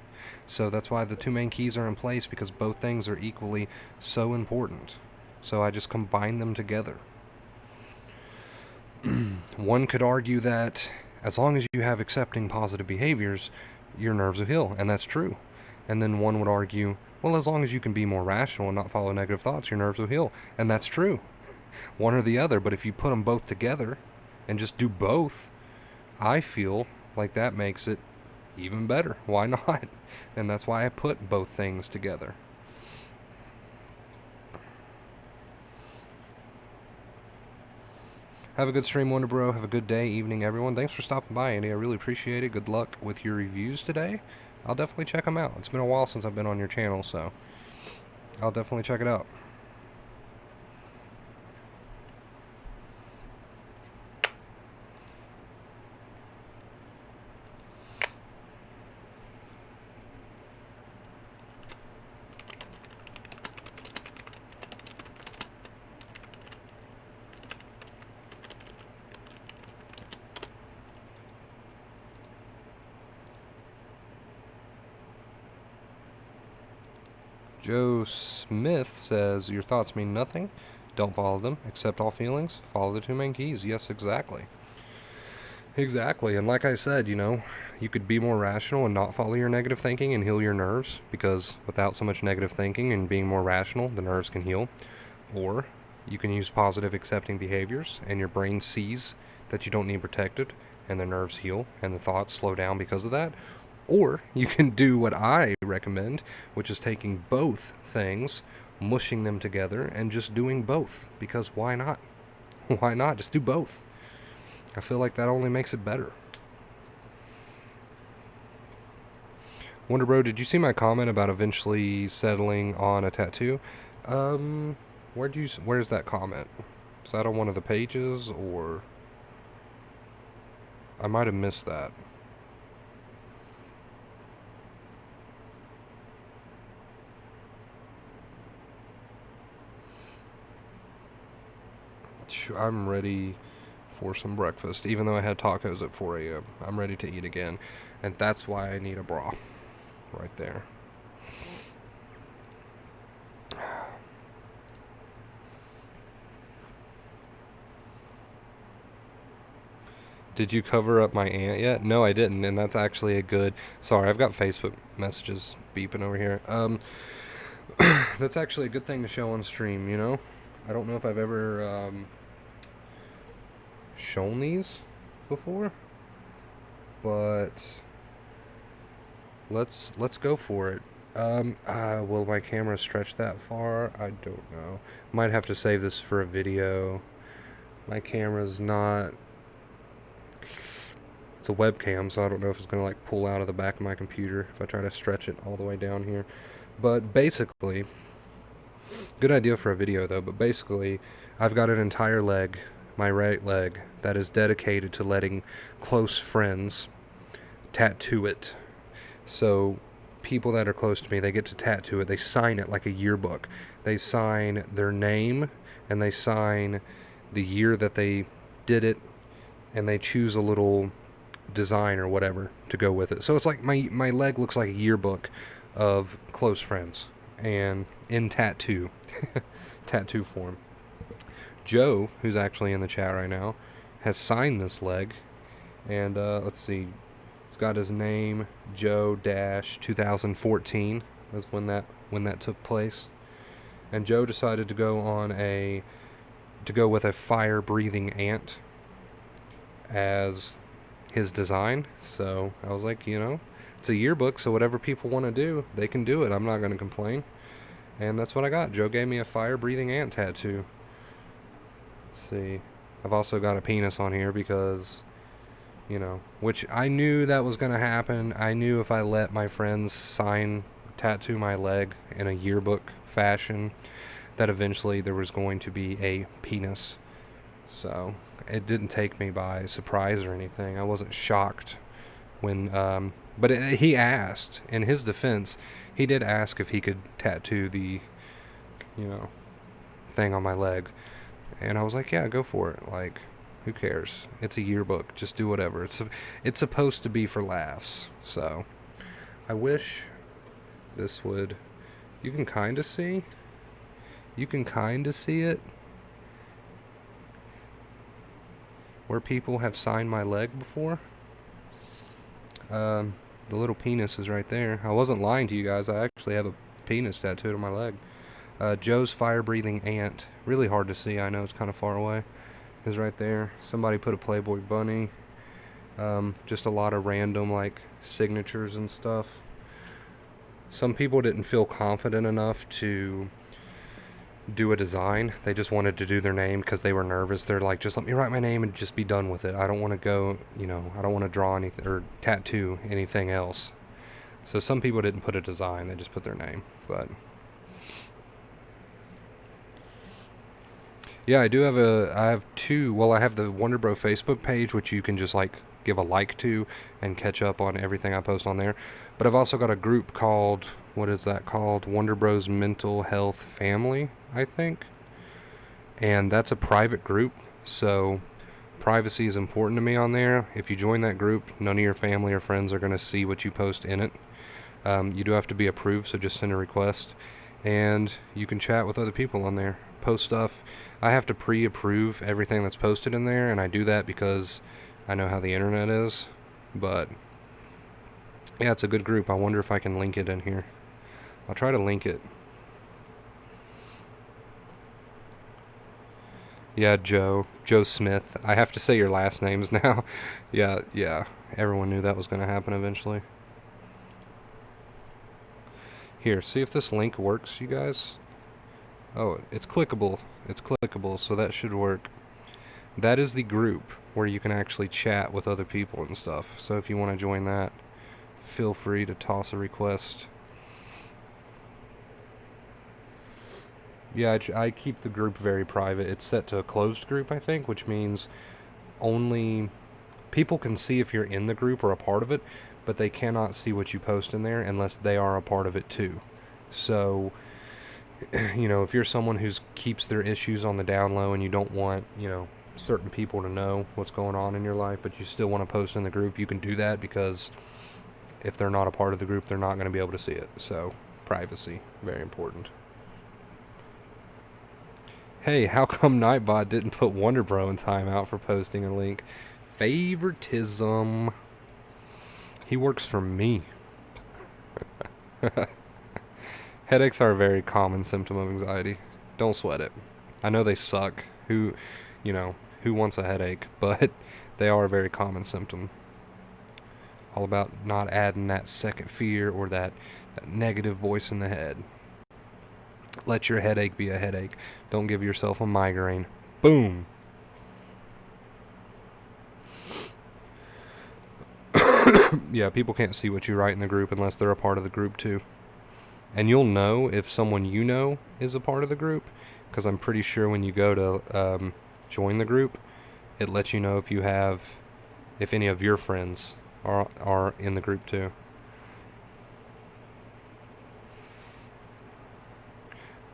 So that's why the two main keys are in place, because both things are equally so important. So I just combine them together. One could argue that as long as you have accepting positive behaviors, your nerves will heal, and that's true. And then one would argue, well, as long as you can be more rational and not follow negative thoughts, your nerves will heal, and that's true. One or the other, but if you put them both together and just do both, I feel like that makes it even better. Why not? And that's why I put both things together. Have a good stream, Wonder Bro. Have a good day, evening, everyone. Thanks for stopping by, Andy. I really appreciate it. Good luck with your reviews today. I'll definitely check them out. It's been a while since I've been on your channel, so I'll definitely check it out. Joe Smith says, your thoughts mean nothing. Don't follow them. Accept all feelings. Follow the two main keys. Yes, exactly. Exactly. And like I said, you could be more rational and not follow your negative thinking and heal your nerves, because without so much negative thinking and being more rational, the nerves can heal. Or you can use positive accepting behaviors, and your brain sees that you don't need protected, and the nerves heal, and the thoughts slow down because of that. Or you can do what I recommend, which is taking both things, mushing them together, and just doing both. Because why not? Why not? Just do both. I feel like that only makes it better. Wonder Bro, did you see my comment about eventually settling on a tattoo? Where's that comment? Is that on one of the pages, or I might have missed that. I'm ready for some breakfast, even though I had tacos at 4 a.m. I'm ready to eat again, and that's why I need a bra right there. Did you cover up my aunt yet? No, I didn't, and that's actually a good... Sorry, I've got Facebook messages beeping over here. That's actually a good thing to show on stream, you know? I don't know if I've ever shown these before, but let's go for it. Will my camera stretch that far? I don't know. Might have to save this for a video. My camera's not... It's a webcam, so I don't know if it's going to like pull out of the back of my computer if I try to stretch it all the way down here. But basically, good idea for a video though, but basically I've got an entire leg, my right leg, that is dedicated to letting close friends tattoo it. So people that are close to me, they get to tattoo it. They sign it like a yearbook. They sign their name, and they sign the year that they did it, and they choose a little design or whatever to go with it. So it's like my leg looks like a yearbook of close friends, and in tattoo tattoo form. Joe, who's actually in the chat right now, has signed this leg, and let's see, it's got his name, Joe-2014 is when that took place. And Joe decided to go with a fire breathing ant as his design. So I was like, you know, it's a yearbook, so whatever people want to do, they can do it. I'm not going to complain. And that's what I got. Joe gave me a fire breathing ant tattoo. Let's see, I've also got a penis on here because, you know, which I knew that was going to happen. I knew if I let my friends tattoo my leg in a yearbook fashion, that eventually there was going to be a penis. So it didn't take me by surprise or anything. I wasn't shocked when, but he asked, in his defense, he did ask if he could tattoo the, you know, thing on my leg. And I was like, yeah, go for it. Like, who cares? It's a yearbook. Just do whatever. It's supposed to be for laughs. So I wish this would... You can kind of see. You can kind of see it. Where people have signed my leg before. The little penis is right there. I wasn't lying to you guys. I actually have a penis tattooed on my leg. Joe's fire-breathing ant. Really hard to see. I know it's kind of far away. Is right there. Somebody put a Playboy bunny. Just a lot of random like signatures and stuff. Some people didn't feel confident enough to do a design. They just wanted to do their name because they were nervous. They're like, just let me write my name and just be done with it. I don't want to go, you know, I don't want to draw anything or tattoo anything else. So some people didn't put a design. They just put their name. But yeah, I have the Wonder Bro Facebook page, which you can just like give a like to and catch up on everything I post on there. But I've also got a group called, what is that called? Wonder Bros Mental Health Family, I think. And that's a private group, so privacy is important to me on there. If you join that group, none of your family or friends are going to see what you post in it. You do have to be approved, so just send a request. And you can chat with other people on there. Post stuff. I have to pre-approve everything that's posted in there, and I do that because I know how the internet is. But yeah, it's a good group. I wonder if I can link it in here. I'll try to link it. Yeah, Joe Smith. I have to say your last names now. Yeah. Everyone knew that was going to happen eventually. Here, see if this link works, you guys. Oh, it's clickable. It's clickable, so that should work. That is the group where you can actually chat with other people and stuff. So if you want to join that, feel free to toss a request. Yeah, I keep the group very private. It's set to a closed group, I think, which means only people can see if you're in the group or a part of it, but they cannot see what you post in there unless they are a part of it too. So, if you're someone who keeps their issues on the down low and you don't want, certain people to know what's going on in your life, but you still want to post in the group, you can do that, because if they're not a part of the group, they're not going to be able to see it. So, privacy, very important. Hey, how come Nightbot didn't put Wonder Bro in timeout for posting a link? Favoritism. He works for me. Headaches are a very common symptom of anxiety. Don't sweat it. I know they suck. Who wants a headache? But they are a very common symptom. All about not adding that second fear or that negative voice in the head. Let your headache be a headache. Don't give yourself a migraine. Boom. Yeah, people can't see what you write in the group unless they're a part of the group too. And you'll know if someone you know is a part of the group, because I'm pretty sure when you go to join the group, it lets you know if any of your friends are in the group too.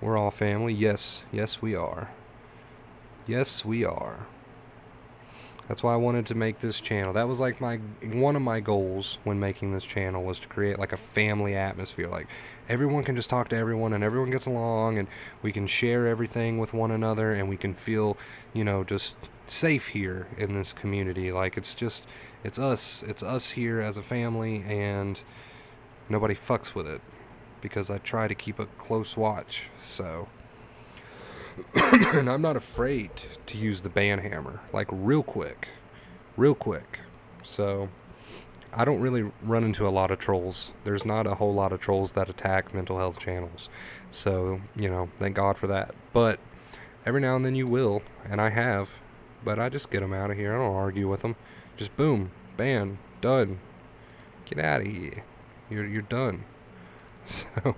We're all family. Yes, we are. Yes, we are. That's why I wanted to make this channel. That was like one of my goals when making this channel, was to create like a family atmosphere. Like everyone can just talk to everyone and everyone gets along and we can share everything with one another and we can feel, just safe here in this community. Like it's us here as a family, and nobody fucks with it, because I try to keep a close watch. So and I'm not afraid to use the ban hammer, like real quick. So I don't really run into a lot of trolls. There's not a whole lot of trolls that attack mental health channels. So, thank God for that. But every now and then you will, and I have. But I just get them out of here. I don't argue with them. Just boom, ban, done. Get out of here. You're done. So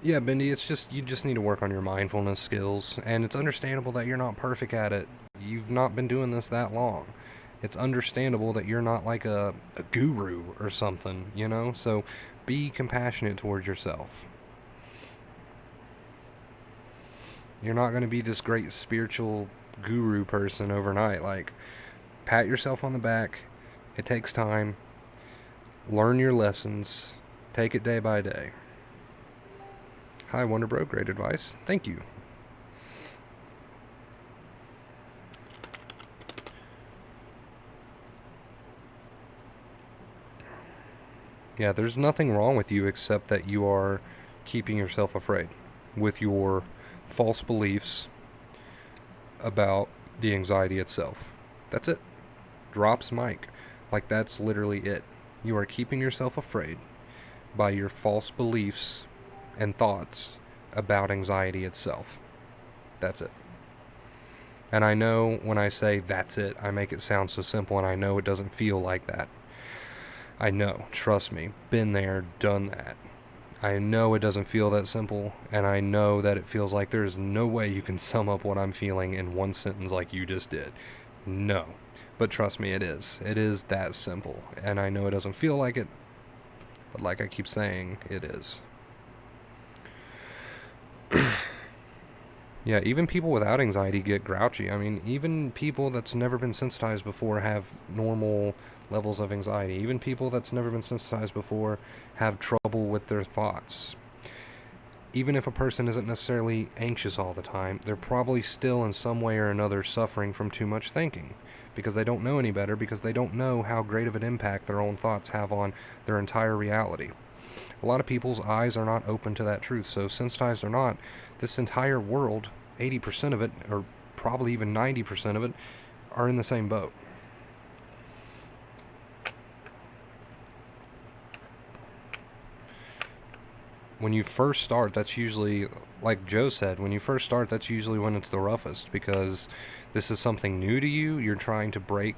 yeah, Bendy, it's just, you just need to work on your mindfulness skills, and it's understandable that you're not perfect at it. You've not been doing this that long. It's understandable that you're not like a guru or something, So be compassionate towards yourself. You're not going to be this great spiritual guru person overnight. Like, pat yourself on the back. It takes time. Learn your lessons. Take it day by day. Hi, Wonder Bro. Great advice. Thank you. Yeah, there's nothing wrong with you except that you are keeping yourself afraid with your false beliefs about the anxiety itself. That's it. Drops mic. Like, that's literally it. You are keeping yourself afraid by your false beliefs and thoughts about anxiety itself. That's it. And I know when I say that's it, I make it sound so simple, and I know it doesn't feel like that. I know, trust me, been there, done that. I know it doesn't feel that simple, and I know that it feels like there's no way you can sum up what I'm feeling in one sentence like you just did. No. But trust me, it is. It is that simple. And I know it doesn't feel like it, but like I keep saying, it is. Yeah, even people without anxiety get grouchy. I mean, even people that's never been sensitized before have normal levels of anxiety. Even people that's never been sensitized before have trouble with their thoughts. Even if a person isn't necessarily anxious all the time, they're probably still in some way or another suffering from too much thinking, because they don't know any better, because they don't know how great of an impact their own thoughts have on their entire reality. A lot of people's eyes are not open to that truth. So sensitized or not, this entire world, 80% of it, or probably even 90% of it, are in the same boat. When you first start, that's usually, like Joe said, when you first start, that's usually when it's the roughest, because this is something new to you. You're trying to break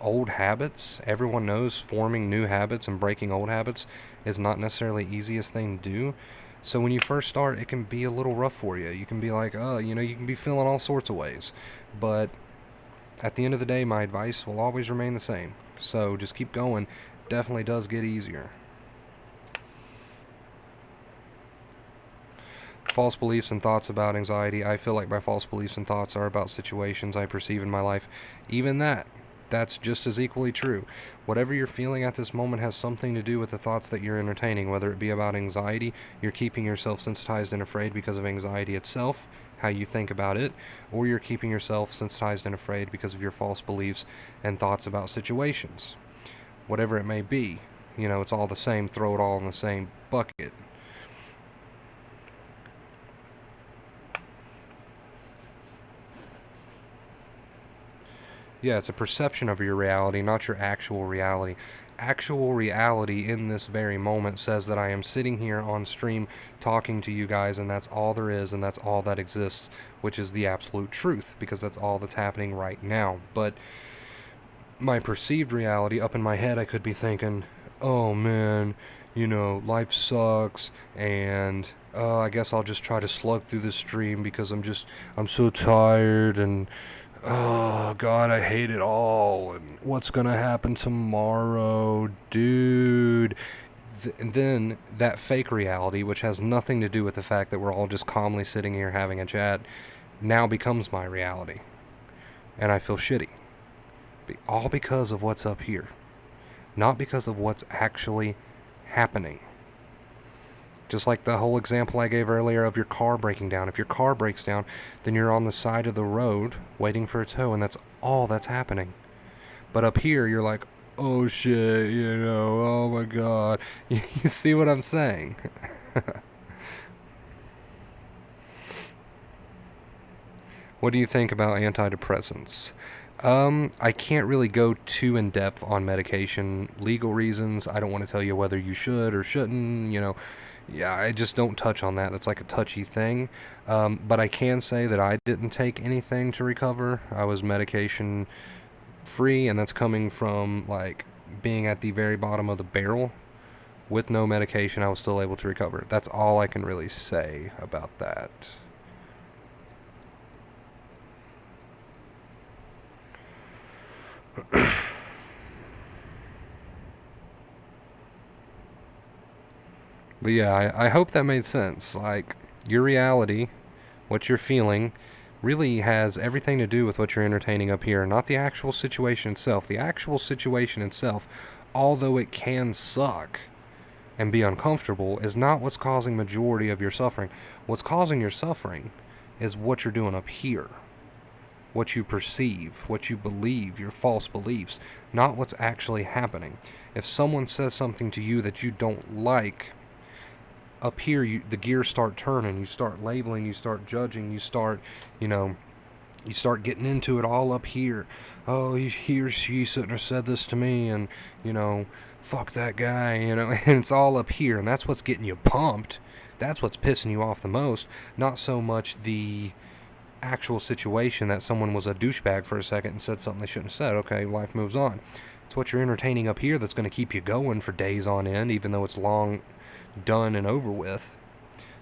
old habits. Everyone knows forming new habits and breaking old habits is not necessarily the easiest thing to do. So when you first start, it can be a little rough for you. You can be like, oh, you can be feeling all sorts of ways. But at the end of the day, my advice will always remain the same. So just keep going. Definitely does get easier. False beliefs and thoughts about anxiety. I feel like my false beliefs and thoughts are about situations I perceive in my life. Even that's just as equally true. Whatever you're feeling at this moment has something to do with the thoughts that you're entertaining, whether it be about anxiety, you're keeping yourself sensitized and afraid because of anxiety itself, how you think about it, or you're keeping yourself sensitized and afraid because of your false beliefs and thoughts about situations. Whatever it may be, it's all the same, throw it all in the same bucket. Yeah, it's a perception of your reality, not your actual reality. Actual reality in this very moment says that I am sitting here on stream talking to you guys, and that's all there is, and that's all that exists, which is the absolute truth, because that's all that's happening right now. But my perceived reality, up in my head, I could be thinking, oh man, life sucks, and I guess I'll just try to slug through this stream because I'm so tired, and oh god, I hate it all, and what's gonna happen tomorrow, dude? And then that fake reality, which has nothing to do with the fact that we're all just calmly sitting here having a chat, now becomes my reality, and I feel shitty. All because of what's up here, not because of what's actually happening. Just like the whole example I gave earlier of your car breaking down. If your car breaks down, then you're on the side of the road waiting for a tow, and that's all that's happening. But up here, you're like, oh shit, oh my god. You see what I'm saying? What do you think about antidepressants? I can't really go too in depth on medication. Legal reasons, I don't want to tell you whether you should or shouldn't, Yeah, I just don't touch on that. That's like a touchy thing. But I can say that I didn't take anything to recover. I was medication free, and that's coming from like being at the very bottom of the barrel. With no medication, I was still able to recover. That's all I can really say about that. But yeah, I hope that made sense. Like, your reality, what you're feeling, really has everything to do with what you're entertaining up here, not the actual situation itself. The actual situation itself, although it can suck and be uncomfortable, is not what's causing majority of your suffering. What's causing your suffering is what you're doing up here. What you perceive, what you believe, your false beliefs, not what's actually happening. If someone says something to you that you don't like, up here the gears start turning. You start labeling, you start judging, you start getting into it all up here. Oh, he or she shouldn't have said this to me, and fuck that guy, and it's all up here, and that's what's getting you pumped. That's what's pissing you off the most, not so much the actual situation that someone was a douchebag for a second and said something they shouldn't have said. Okay, life moves on. It's what you're entertaining up here that's going to keep you going for days on end, even though it's long done and over with.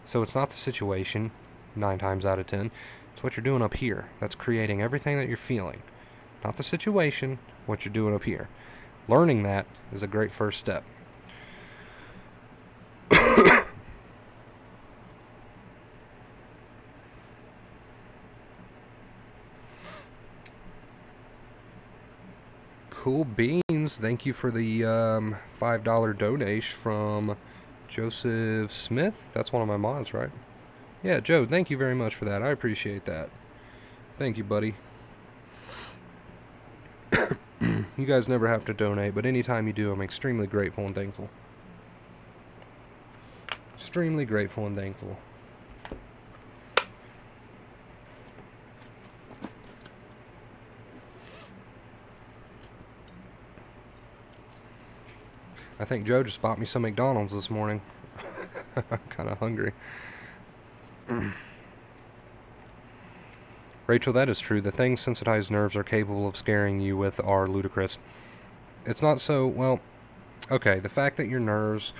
So it's not the situation, 9 times out of 10. It's what you're doing up here that's creating everything that you're feeling. Not the situation, what you're doing up here. Learning that is a great first step. Cool beans. Thank you for the $5 donation from Joseph Smith. That's one of my mods, right? Yeah, Joe, thank you very much for that. I appreciate that. Thank you, buddy. You guys never have to donate, but anytime you do, I'm extremely grateful and thankful. Extremely grateful and thankful. I think Joe just bought me some McDonald's this morning. I'm kind of hungry. Rachel, that is true. The things sensitized nerves are capable of scaring you with are ludicrous. It's not so, well, okay, the fact that your nerves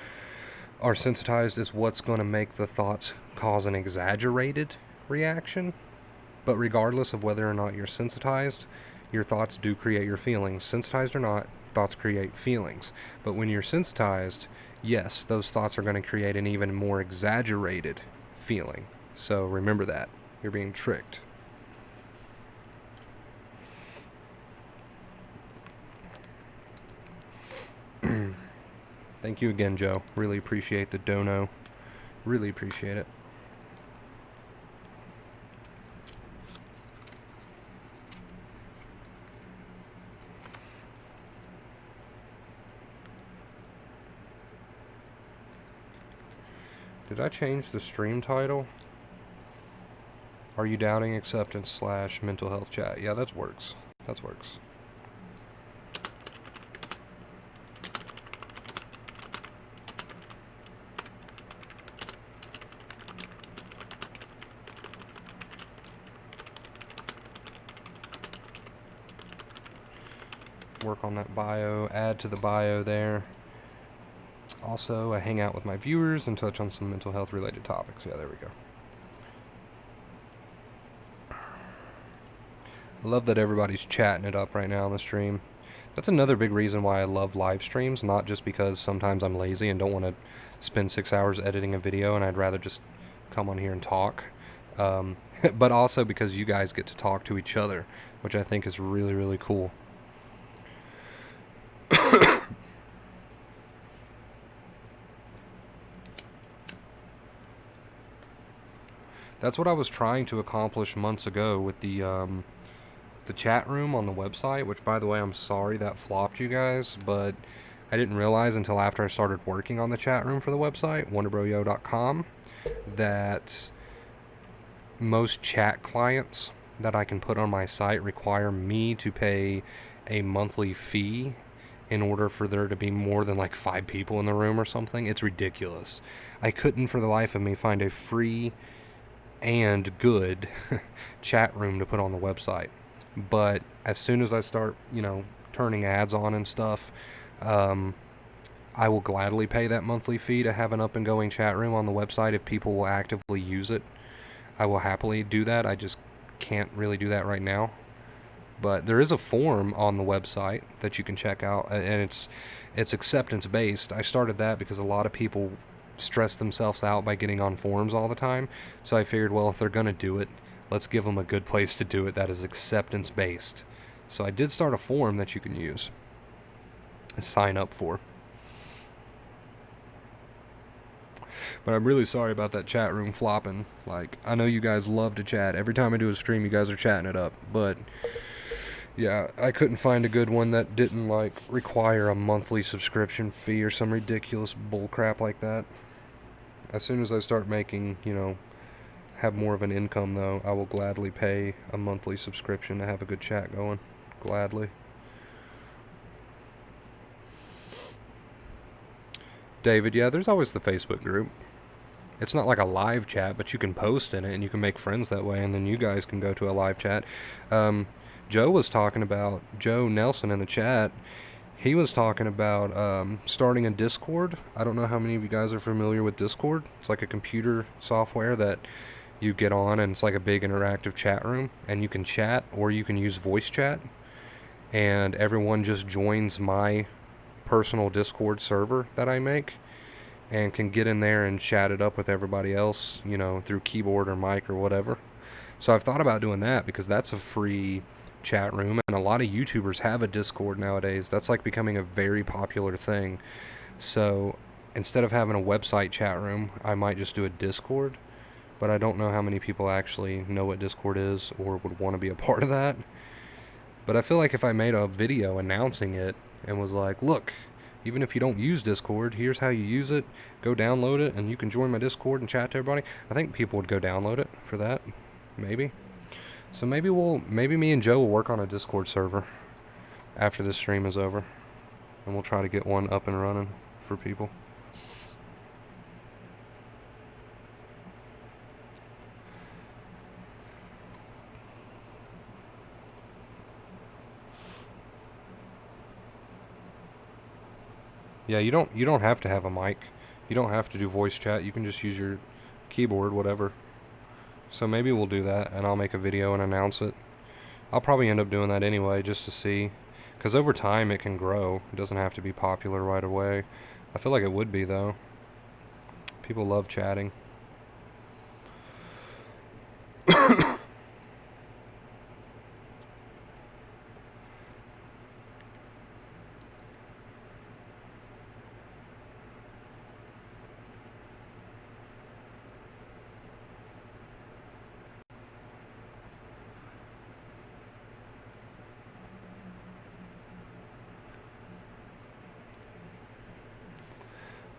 are sensitized is what's going to make the thoughts cause an exaggerated reaction. But regardless of whether or not you're sensitized, your thoughts do create your feelings. Sensitized or not, thoughts create feelings. But when you're sensitized, yes, those thoughts are going to create an even more exaggerated feeling. So remember that. You're being tricked. Thank you again, Joe. Really appreciate the dono. Really appreciate it. Did I change the stream title? Are you doubting acceptance / mental health chat? Yeah, that works. That works. Work on that bio, add to the bio there. Also, I hang out with my viewers and touch on some mental health related topics. Yeah, there we go. I love that everybody's chatting it up right now on the stream. That's another big reason why I love live streams, not just because sometimes I'm lazy and don't want to spend 6 hours editing a video and I'd rather just come on here and talk. But also because you guys get to talk to each other, which I think is really, really cool. That's what I was trying to accomplish months ago with the chat room on the website, which, by the way, I'm sorry that flopped, you guys, but I didn't realize until after I started working on the chat room for the website, wonderbroyo.com, that most chat clients that I can put on my site require me to pay a monthly fee in order for there to be more than like 5 people in the room or something. It's ridiculous. I couldn't for the life of me find a free and good chat room to put on the website. But as soon as I start, turning ads on and stuff, I will gladly pay that monthly fee to have an up and going chat room on the website if people will actively use it. I will happily do that. I just can't really do that right now. But there is a form on the website that you can check out, and it's acceptance based. I started that because a lot of people stress themselves out by getting on forums all the time. So I figured, well, if they're going to do it, let's give them a good place to do it that is acceptance based. So I did start a forum that you can use and sign up for. But I'm really sorry about that chat room flopping. Like, I know you guys love to chat. Every time I do a stream, you guys are chatting it up. But yeah, I couldn't find a good one that didn't require a monthly subscription fee or some ridiculous bullcrap like that. As soon as I start making, have more of an income, though, I will gladly pay a monthly subscription to have a good chat going. Gladly. David, yeah, there's always the Facebook group. It's not like a live chat, but you can post in it and you can make friends that way, and then you guys can go to a live chat. Joe was talking about, Joe Nelson in the chat, he was talking about starting a Discord. I don't know how many of you guys are familiar with Discord. It's like a computer software that you get on, and it's like a big interactive chat room, and you can chat or you can use voice chat, and everyone just joins my personal Discord server that I make and can get in there and chat it up with everybody else, through keyboard or mic or whatever. So I've thought about doing that because that's a free chat room, and a lot of YouTubers have a Discord nowadays. That's becoming a very popular thing. So instead of having a website chat room, I might just do a Discord, but I don't know how many people actually know what Discord is or would want to be a part of that. But I feel like if I made a video announcing it and was like, look, even if you don't use Discord, here's how you use it, go download it, and you can join my Discord and chat to everybody, I think people would go download it for that. Maybe. So maybe me and Joe will work on a Discord server after this stream is over, and we'll try to get one up and running. for people. Yeah, you don't have to have a mic. You don't have to do voice chat. You can just use your keyboard, whatever. So maybe we'll do that, and I'll make a video and announce it. I'll probably end up doing that anyway, just to see. Because over time, it can grow. It doesn't have to be popular right away. I feel like it would be, though. People love chatting.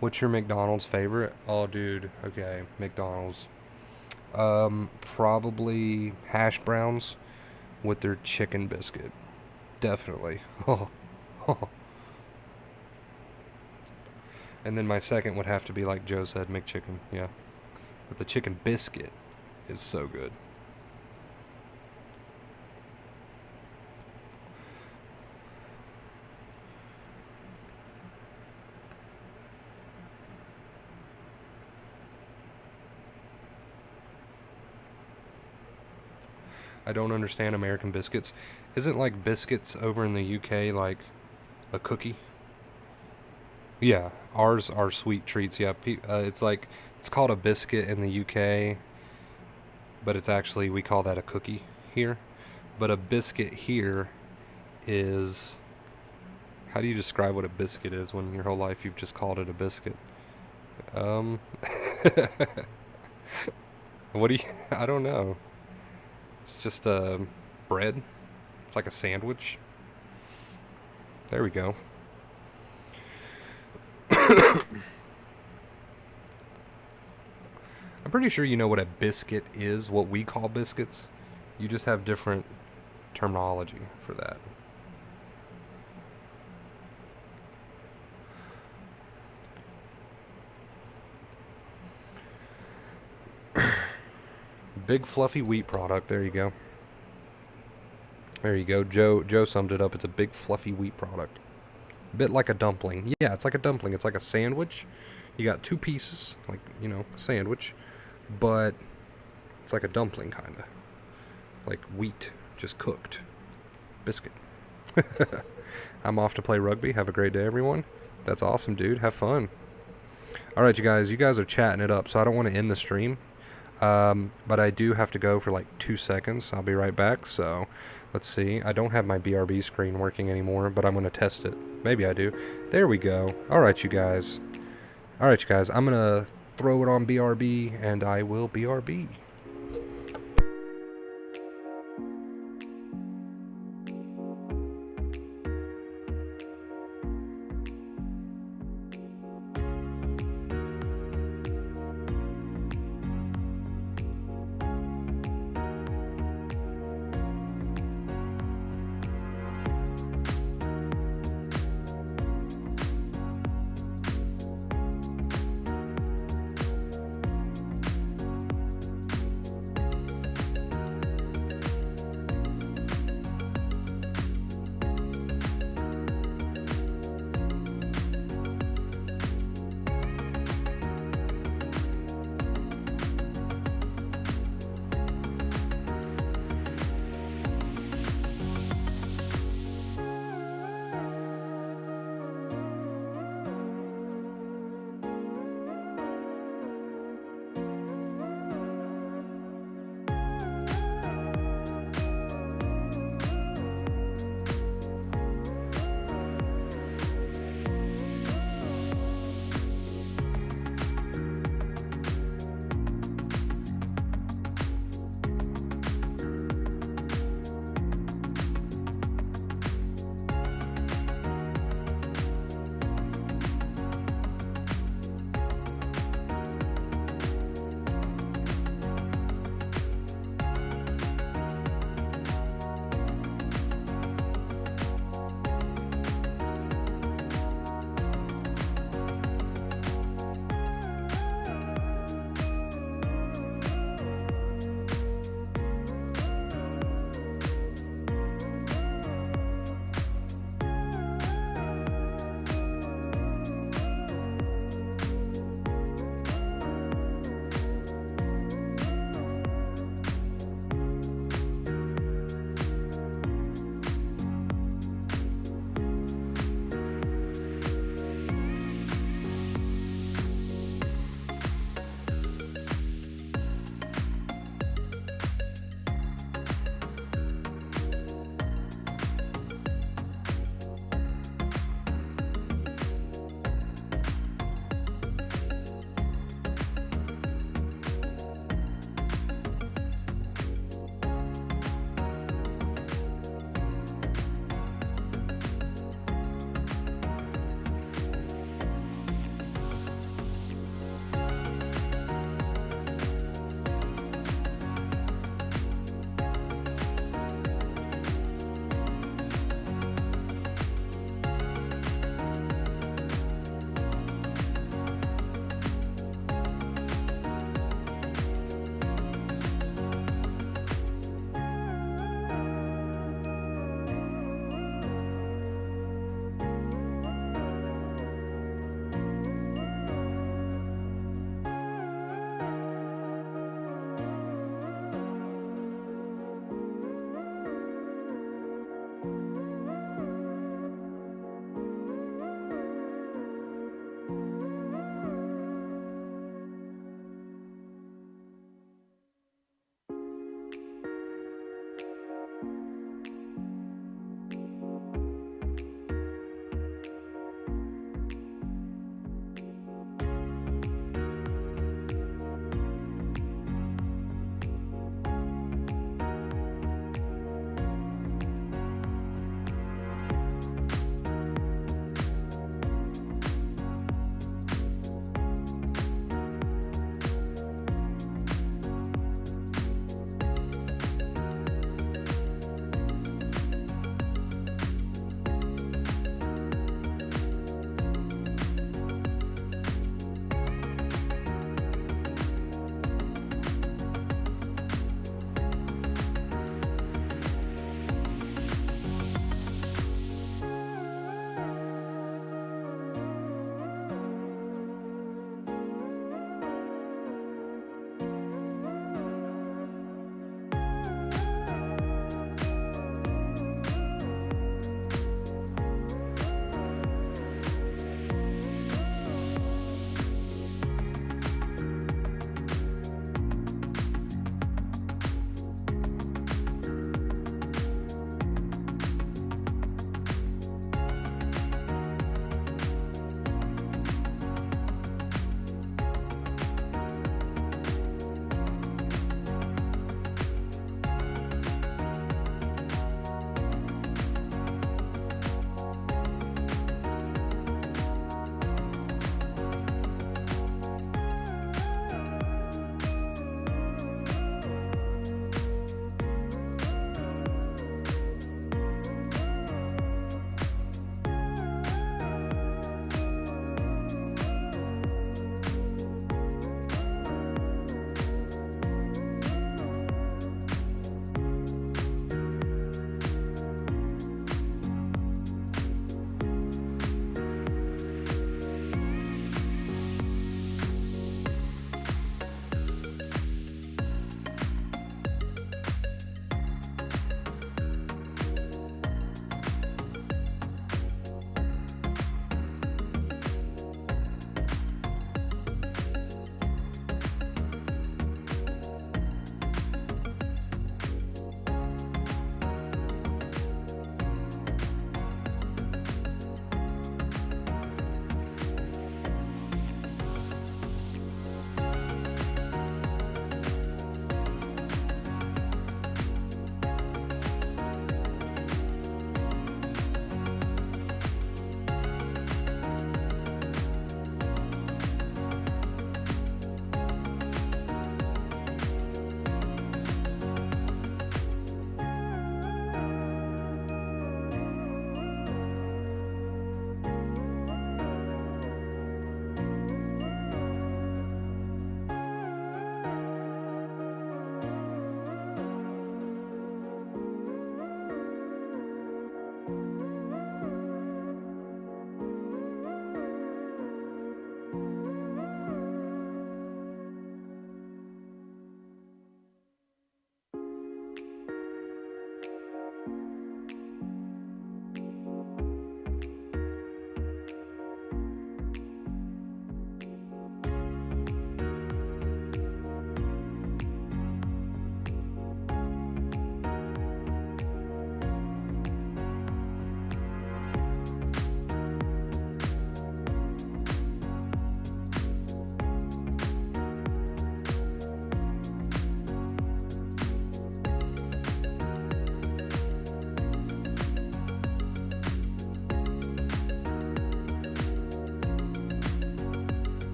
What's your McDonald's favorite? Oh, dude. Okay, McDonald's. Probably hash browns with their chicken biscuit. Definitely. Oh, oh. And then my second would have to be, like Joe said, McChicken. Yeah. But the chicken biscuit is so good. I don't understand American biscuits. Isn't like biscuits over in the UK like a cookie? Yeah, ours are sweet treats. Yeah, it's like it's called a biscuit in the UK, but it's actually we call that a cookie here. But a biscuit here is, how do you describe what a biscuit is when your whole life you've just called it a biscuit? Um, what do you? I don't know. It's just bread. It's like a sandwich. There we go. I'm pretty sure you know what a biscuit is, what we call biscuits. You just have different terminology for that. Big fluffy wheat product. There you go. There you go. Joe summed it up. It's a big fluffy wheat product. A bit like a dumpling. Yeah, it's like a dumpling. It's like a sandwich. You got two pieces, like, you know, a sandwich, but it's like a dumpling kind of. Like wheat, just cooked. Biscuit. I'm off to play rugby. Have a great day, everyone. That's awesome, dude. Have fun. All right, you guys are chatting it up, so I don't want to end the stream. But I do have to go for like 2 seconds. I'll be right back. So let's see. I don't have my BRB screen working anymore, but I'm going to test it. Maybe I do. There we go. All right, you guys. I'm going to throw it on BRB, and I will BRB.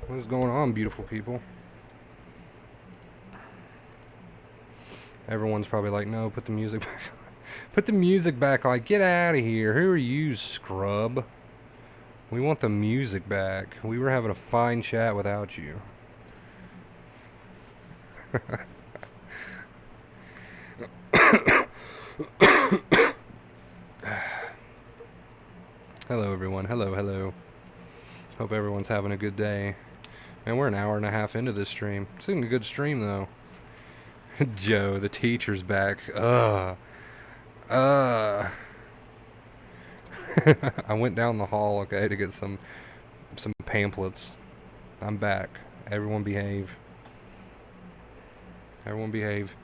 What is going on, beautiful people? Everyone's probably like, no, put the music back on. Put the music back on. Get out of here. Who are you, scrub? We want the music back. We were having a fine chat without you. Hello, everyone. Hello, hello. Hope everyone's having a good day. Man, we're an hour and a half into this stream. It's been a good stream, though. Joe, the teacher's back. I went down the hall, okay, to get some pamphlets. I'm back. Everyone behave. Everyone behave.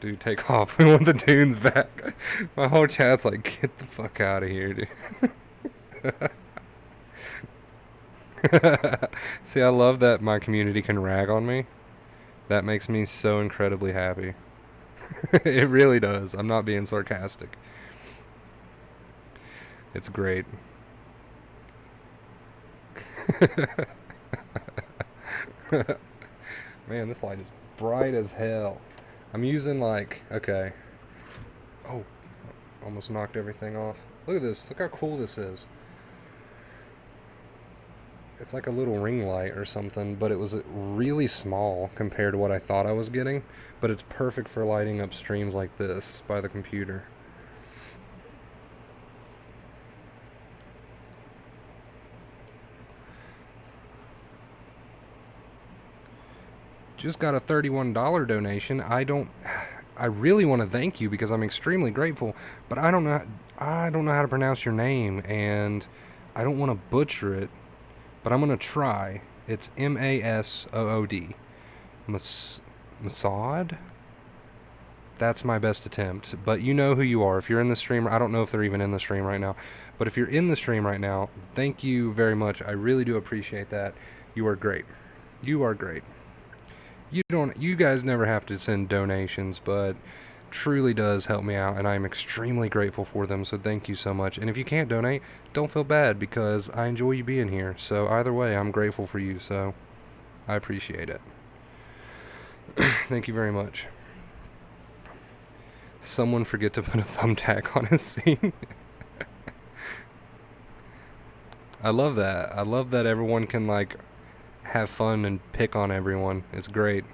Dude, take off. We want the tunes back. My whole chat's like, get the fuck out of here, dude. See, I love that my community can rag on me. That makes me so incredibly happy. It really does. I'm not being sarcastic. It's great. Man, this light is bright as hell. I'm using like, okay. Oh, almost knocked everything off. Look at this. Look how cool this is. It's like a little ring light or something, but it was really small compared to what I thought I was getting. But it's perfect for lighting up streams like this by the computer. Just got a $31 donation. I really want to thank you because I'm extremely grateful, but I don't know how to pronounce your name, and I don't want to butcher it, but I'm going to try. It's Masood. Masood? That's my best attempt, but you know who you are. If you're in the stream, I don't know if they're even in the stream right now, but if you're in the stream right now, thank you very much. I really do appreciate that. You are great. You are great. You guys never have to send donations, but truly does help me out, and I'm extremely grateful for them, so thank you so much. And if you can't donate, don't feel bad, because I enjoy you being here. So either way, I'm grateful for you, so I appreciate it. Thank you very much. Someone forget to put a thumbtack on his scene. I love that. I love that everyone can, like, have fun and pick on everyone. It's great.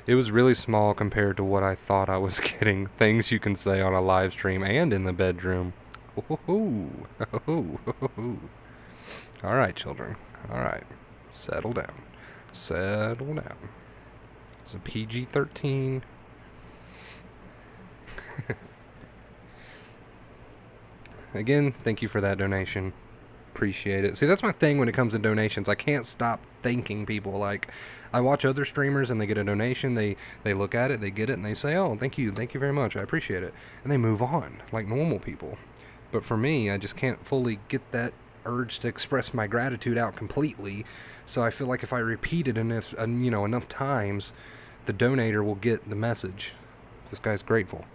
It was really small compared to what I thought I was getting. Things you can say on a live stream and in the bedroom. All right, children. All right. Settle down. Settle down. It's a PG-13. Again, thank you for that donation. Appreciate it. See, that's my thing when it comes to donations. I can't stop thanking people. Like, I watch other streamers and they get a donation, they look at it, they get it, and they say, oh, thank you very much, I appreciate it, and they move on like normal people. But for me, I just can't fully get that urge to express my gratitude out completely. So I feel like if I repeat it enough times, the donator will get the message. This guy's grateful.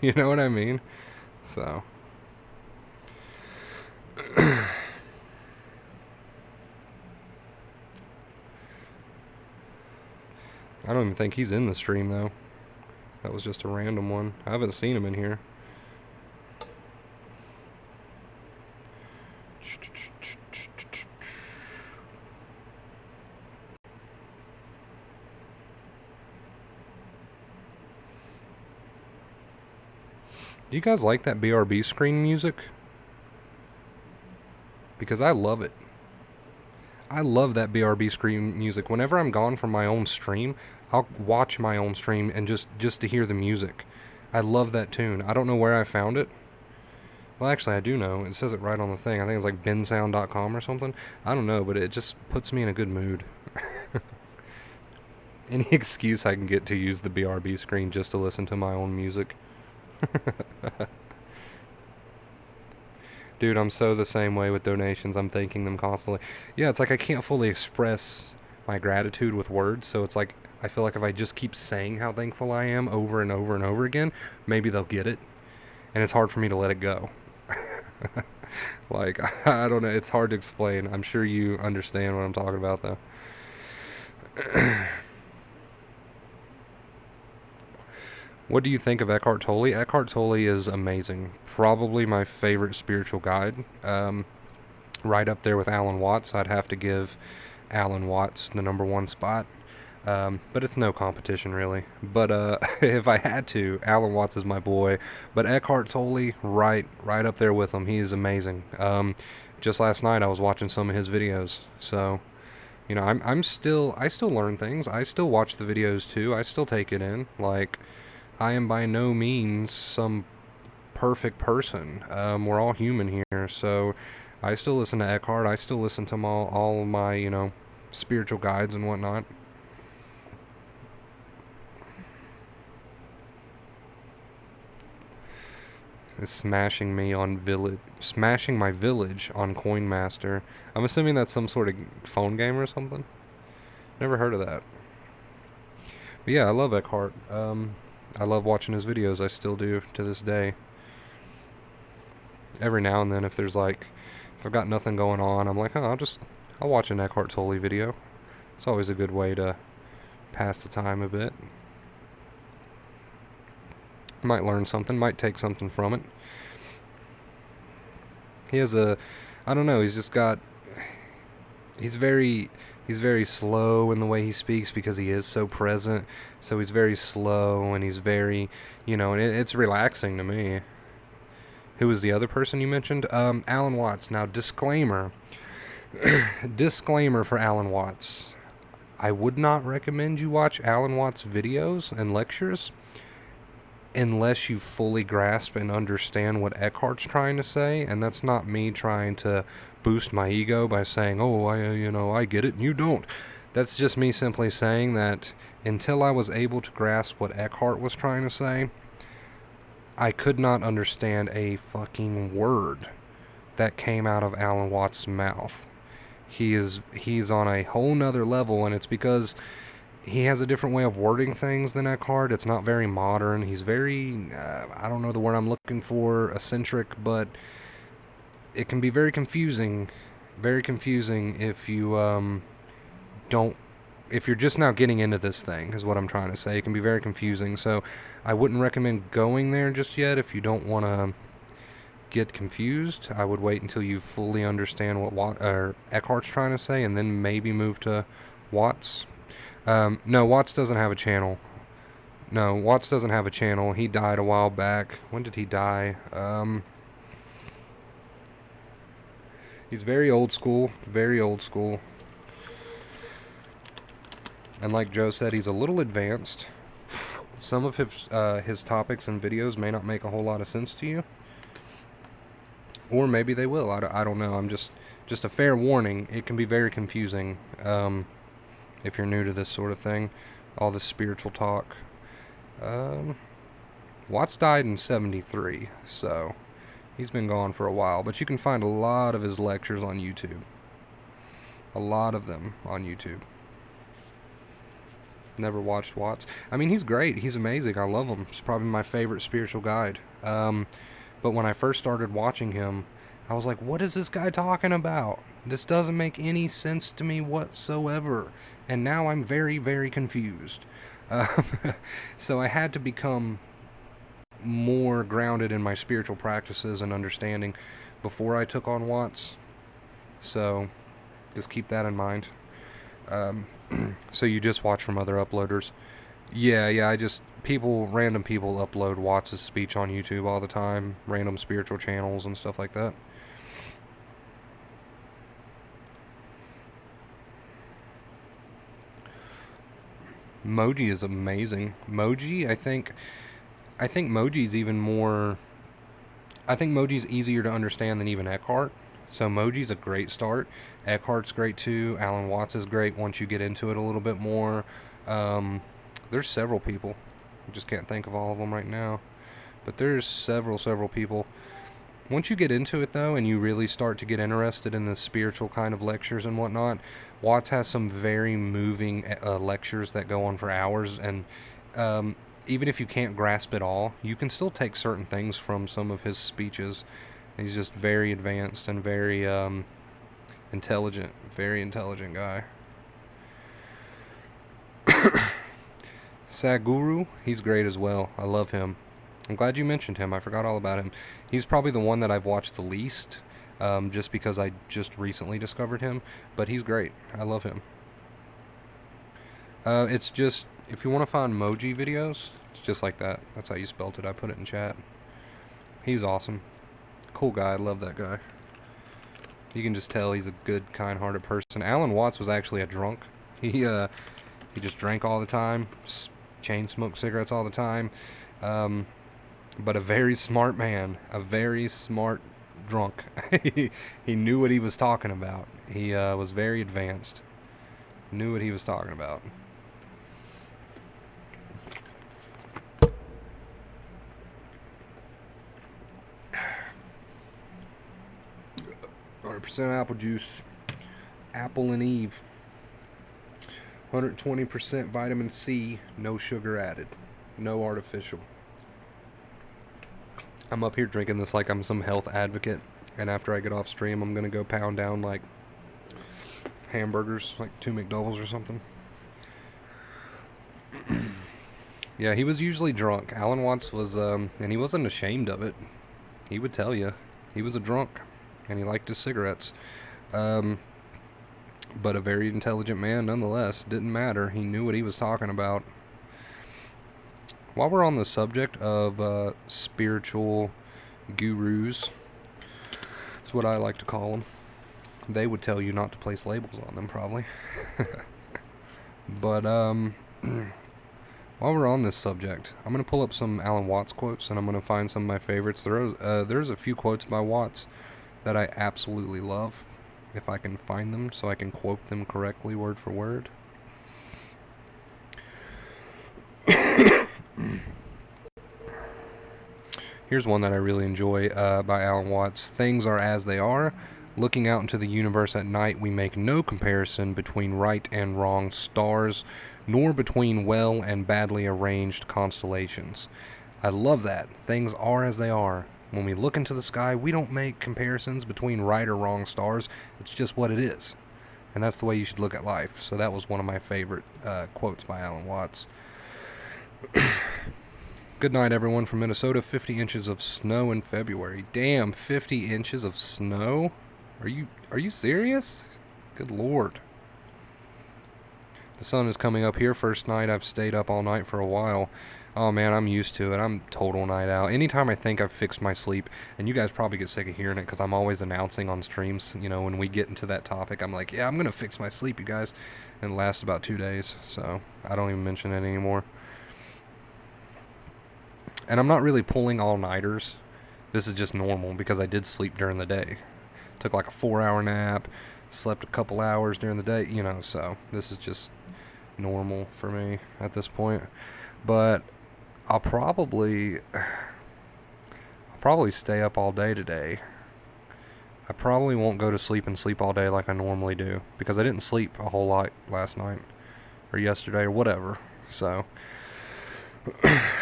You know what I mean? So I don't even think he's in the stream, though. That was just a random one. I haven't seen him in here. Do you guys like that BRB screen music? Because I love it. I love that BRB screen music. Whenever I'm gone from my own stream, I'll watch my own stream and just to hear the music. I love that tune. I don't know where I found it. Well, actually, I do know. It says it right on the thing. I think it's like bensound.com or something. I don't know, but it just puts me in a good mood. Any excuse I can get to use the BRB screen just to listen to my own music. Dude, I'm so the same way with donations. I'm thanking them constantly. Yeah, it's like I can't fully express my gratitude with words. So it's like I feel like if I just keep saying how thankful I am over and over and over again, maybe they'll get it. And it's hard for me to let it go. Like, I don't know. It's hard to explain. I'm sure you understand what I'm talking about, though. What do you think of Eckhart Tolle? Eckhart Tolle is amazing. Probably my favorite spiritual guide. Right up there with Alan Watts. I'd have to give Alan Watts the number one spot. But it's no competition, really. But if I had to, Alan Watts is my boy. But Eckhart Tolle, right up there with him. He is amazing. Just last night, I was watching some of his videos. So, I still learn things. I still watch the videos too. I still take it in. Like, I am by no means some perfect person. We're all human here. So, I still listen to Eckhart. I still listen to all my, spiritual guides and whatnot. Is smashing my village on Coin Master. I'm assuming that's some sort of phone game or something. Never heard of that. But yeah, I love Eckhart. I love watching his videos. I still do to this day. Every now and then, if I've got nothing going on, I'm like, oh, I'll watch an Eckhart Tolle video. It's always a good way to pass the time a bit. Might learn something, might take something from it. He has I don't know, he's very, he's very slow in the way he speaks because he is so present. So he's very slow and he's very, and it's relaxing to me. Who was the other person you mentioned? Alan Watts. Now, disclaimer for Alan Watts. I would not recommend you watch Alan Watts videos and lectures unless you fully grasp and understand what Eckhart's trying to say. And that's not me trying to boost my ego by saying, oh, I get it and you don't. That's just me simply saying that until I was able to grasp what Eckhart was trying to say, I could not understand a fucking word that came out of Alan Watts' mouth. He's on a whole nother level, and it's because he has a different way of wording things than Eckhart. It's not very modern. He's very, I don't know the word I'm looking for, eccentric, but it can be very confusing if you don't, if you're just now getting into this thing, is what I'm trying to say. It can be very confusing, so I wouldn't recommend going there just yet if you don't want to get confused. I would wait until you fully understand what Eckhart's trying to say, and then maybe move to Watts. No, Watts doesn't have a channel. No, Watts doesn't have a channel. He died a while back. When did he die? He's very old school. Very old school. And like Joe said, he's a little advanced. Some of his topics and videos may not make a whole lot of sense to you. Or maybe they will. I don't know. I'm just a fair warning. It can be very confusing if you're new to this sort of thing. All this spiritual talk. Watts died in 73, so he's been gone for a while. But you can find a lot of his lectures on YouTube. A lot of them on YouTube. Never watched Watts. I mean, he's great. He's amazing. I love him. He's probably my favorite spiritual guide. But when I first started watching him, I was like, what is this guy talking about? This doesn't make any sense to me whatsoever. And now I'm very, very confused. So I had to become more grounded in my spiritual practices and understanding before I took on Watts. So just keep that in mind. So you just watch from other uploaders? Yeah, random people upload Watts' speech on YouTube all the time, random spiritual channels and stuff like that. Moji is amazing. Moji, I think Moji's even more, I think Moji's easier to understand than even Eckhart. So Moji's a great start. Eckhart's great too. Alan Watts is great once you get into it a little bit more. There's several people. I just can't think of all of them right now. But there's several people. Once you get into it, though, and you really start to get interested in the spiritual kind of lectures and whatnot, Watts has some very moving lectures that go on for hours. And um, even if you can't grasp it all, you can still take certain things from some of his speeches. He's just very advanced and very intelligent, very intelligent guy. Sadhguru, he's great as well. I love him. I'm glad you mentioned him. I forgot all about him. He's probably the one that I've watched the least, just because I just recently discovered him. But he's great. I love him. It's just, if you want to find Moji videos, it's just like that. That's how you spelt it. I put it in chat. He's awesome. Cool guy. I love that guy. You can just tell he's a good, kind-hearted person. Alan Watts was actually a drunk. He just drank all the time, chain smoked cigarettes all the time. But a very smart man, a very smart drunk. He knew what he was talking about. He was very advanced. Knew what he was talking about. %, apple juice. Apple and Eve. 120% vitamin C, no sugar added. No artificial. I'm up here drinking this like I'm some health advocate, and after I get off stream, I'm gonna go pound down like hamburgers, like 2 McDoubles or something. Yeah, he was usually drunk. Alan Watts was, and he wasn't ashamed of it. He would tell you he was a drunk, and he liked his cigarettes. But a very intelligent man nonetheless. Didn't matter. He knew what he was talking about. While we're on the subject of spiritual gurus, that's what I like to call them. They would tell you not to place labels on them, probably. But while we're on this subject, I'm going to pull up some Alan Watts quotes, and I'm going to find some of my favorites. There's a few quotes by Watts that I absolutely love, if I can find them so I can quote them correctly word for word. Here's one that I really enjoy by Alan Watts. Things are as they are. Looking out into the universe at night, we make no comparison between right and wrong stars, nor between well and badly arranged constellations. I love that. Things are as they are. When we look into the sky, we don't make comparisons between right or wrong stars. It's just what it is. And that's the way you should look at life. So that was one of my favorite quotes by Alan Watts. Good night, everyone from Minnesota. 50 inches of snow in February. Damn, 50 inches of snow? Are you serious? Good Lord. The sun is coming up here. First night I've stayed up all night for a while. Oh man, I'm used to it. I'm total night out. Anytime I think I've fixed my sleep, and you guys probably get sick of hearing it because I'm always announcing on streams, when we get into that topic, I'm like, yeah, I'm going to fix my sleep, you guys. And it lasts about 2 days, so I don't even mention it anymore. And I'm not really pulling all-nighters. This is just normal because I did sleep during the day. Took like a 4-hour nap, slept a couple hours during the day, so this is just normal for me at this point. But I'll probably stay up all day today. I probably won't go to sleep and sleep all day like I normally do because I didn't sleep a whole lot last night or yesterday or whatever. So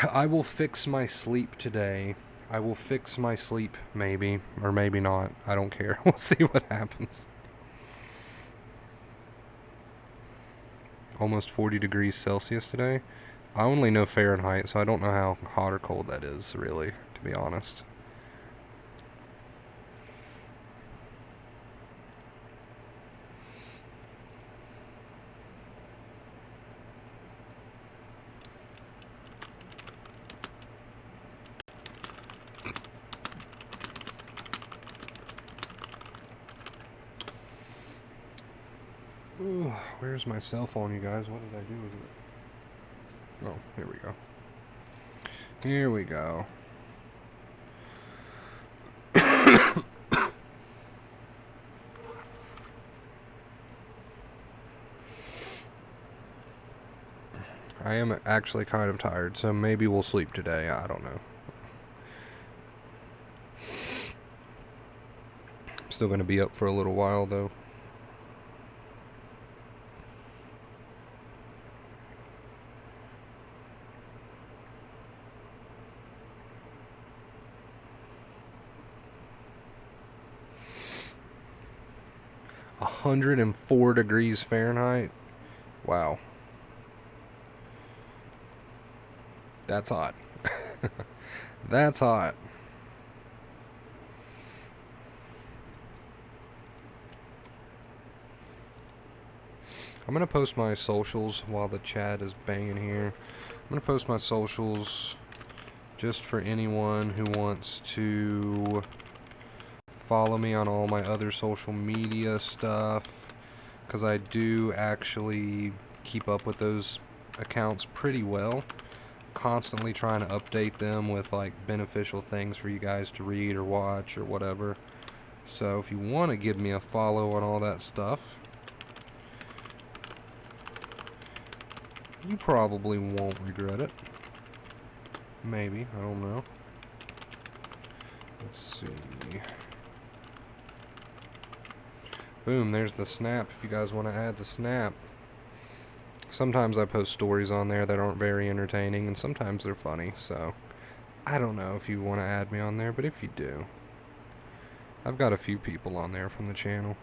I will fix my sleep today. I will fix my sleep maybe or maybe not. I don't care. We'll see what happens. Almost 40 degrees Celsius today. I only know Fahrenheit, so I don't know how hot or cold that is, really, to be honest. Ooh, where's my cell phone, you guys? What did I do with it? Oh, here we go. Here we go. I am actually kind of tired, so maybe we'll sleep today. I don't know. Still going to be up for a little while though. A 104 degrees Fahrenheit. Wow. That's hot. That's hot. I'm going to post my socials while the chat is banging here. I'm going to post my socials just for anyone who wants to follow me on all my other social media stuff, because I do actually keep up with those accounts pretty well. Constantly trying to update them with like beneficial things for you guys to read or watch or whatever. So if you want to give me a follow on all that stuff, you probably won't regret it. Maybe, I don't know. Let's see. Boom, there's the snap if you guys want to add the snap. Sometimes I post stories on there that aren't very entertaining, and sometimes they're funny, so I don't know if you want to add me on there, but if you do, I've got a few people on there from the channel.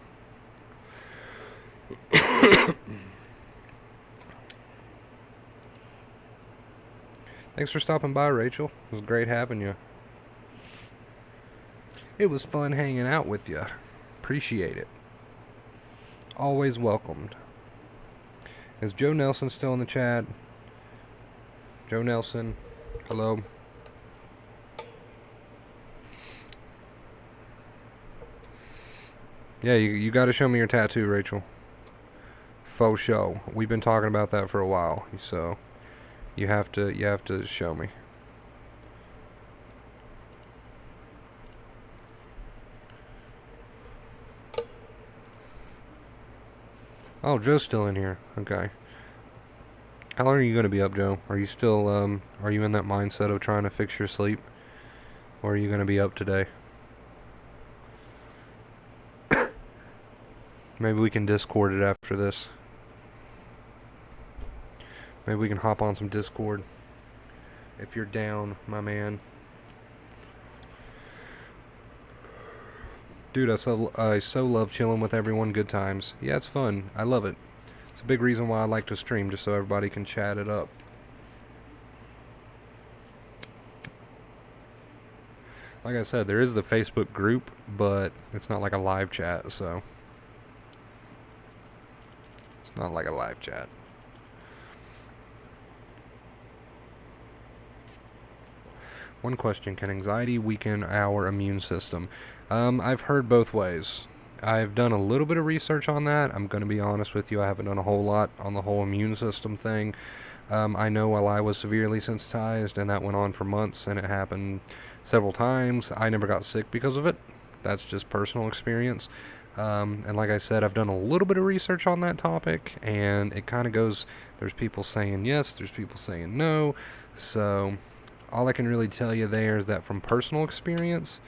Thanks for stopping by, Rachel. It was great having you. It was fun hanging out with you. Appreciate it. Always welcomed. Is Joe Nelson still in the chat? Joe Nelson, hello. Yeah, you got to show me your tattoo, Rachel. Faux show. We've been talking about that for a while, so you have to show me. Oh, Joe's still in here. Okay. How long are you going to be up, Joe? Are you still are you in that mindset of trying to fix your sleep, or are you going to be up today? Maybe we can Discord it after this. Maybe we can hop on some Discord. If you're down, my man. Dude, I so love chilling with everyone. Good times. Yeah, it's fun. I love it. It's a big reason why I like to stream, just so everybody can chat it up. Like I said, there is the Facebook group, but it's not like a live chat, so it's not like a live chat. One question, can anxiety weaken our immune system? I've heard both ways. I've done a little bit of research on that. I'm going to be honest with you, I haven't done a whole lot on the whole immune system thing. I know while I was severely sensitized, and that went on for months, and it happened several times, I never got sick because of it. That's just personal experience. And like I said, I've done a little bit of research on that topic, and it kind of goes, there's people saying yes, there's people saying no. So all I can really tell you there is that from personal experience,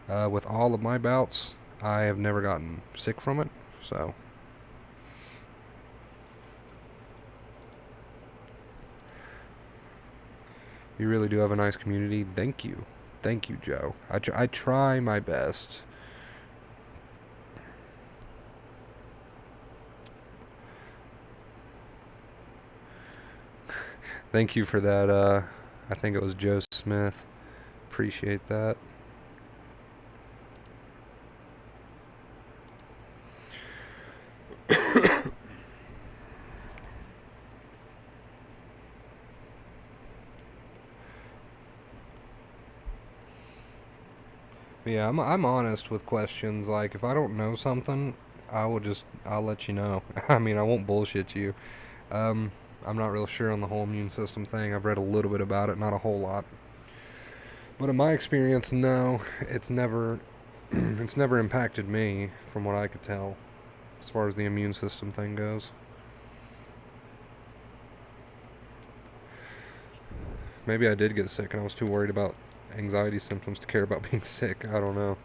with all of my bouts, I have never gotten sick from it. So you really do have a nice community. Thank you. Thank you, Joe. I try my best. Thank you for that. I think it was Joe Smith. Appreciate that. Yeah, I'm honest with questions. Like, if I don't know something, I'll let you know. I mean, I won't bullshit you. I'm not real sure on the whole immune system thing. I've read a little bit about it, not a whole lot. But in my experience, no, it's never it's never impacted me, from what I could tell, as far as the immune system thing goes. Maybe I did get sick and I was too worried about anxiety symptoms to care about being sick. I don't know.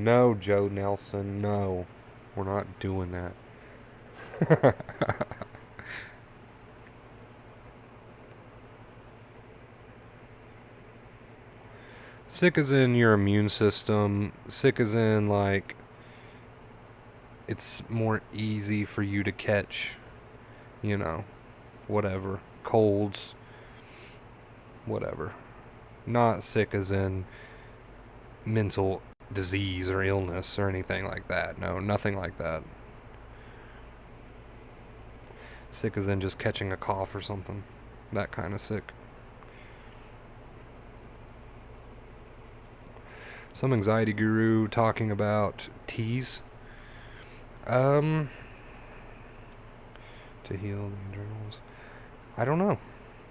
No, Joe Nelson, no. We're not doing that. Sick as in your immune system. Sick as in, like, it's more easy for you to catch, you know, whatever. Colds, whatever. Not sick as in mental disease or illness or anything like that. No, nothing like that. Sick as in just catching a cough or something. That kind of sick. Some anxiety guru talking about teas. Um, to heal the adrenals. I don't know.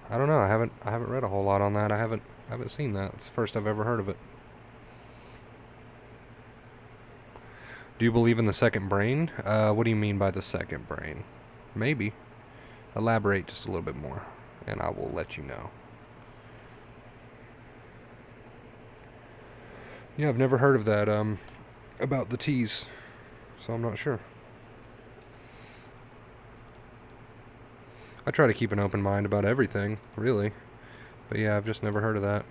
I don't know. I haven't read a whole lot on that. I haven't seen that. It's the first I've ever heard of it. Do you believe in the second brain? What do you mean by the second brain? Maybe. Elaborate just a little bit more, and I will let you know. Yeah, I've never heard of that, about the teas, so I'm not sure. I try to keep an open mind about everything, really. But yeah, I've just never heard of that.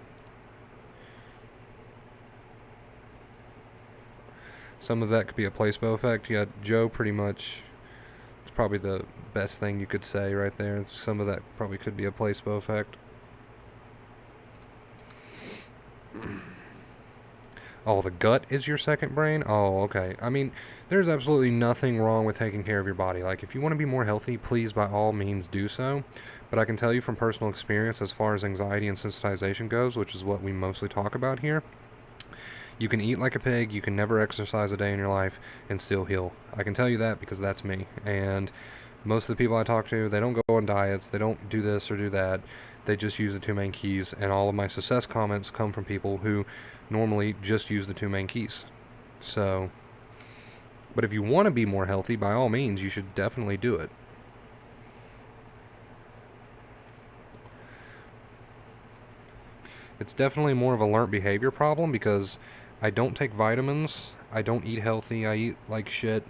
Some of that could be a placebo effect. Yeah, Joe pretty much, it's probably the best thing you could say right there. Some of that probably could be a placebo effect. Oh, the gut is your second brain? Oh, okay. I mean, there's absolutely nothing wrong with taking care of your body. Like, if you want to be more healthy, please, by all means, do so. But I can tell you from personal experience, as far as anxiety and sensitization goes, which is what we mostly talk about here, you can eat like a pig, you can never exercise a day in your life, and still heal. I can tell you that because that's me. And most of the people I talk to, they don't go on diets, they don't do this or do that. They just use the two main keys, and all of my success comments come from people who normally just use the two main keys. So, but if you want to be more healthy, by all means, you should definitely do it. It's definitely more of a learned behavior problem because I don't take vitamins, I don't eat healthy, I eat like shit,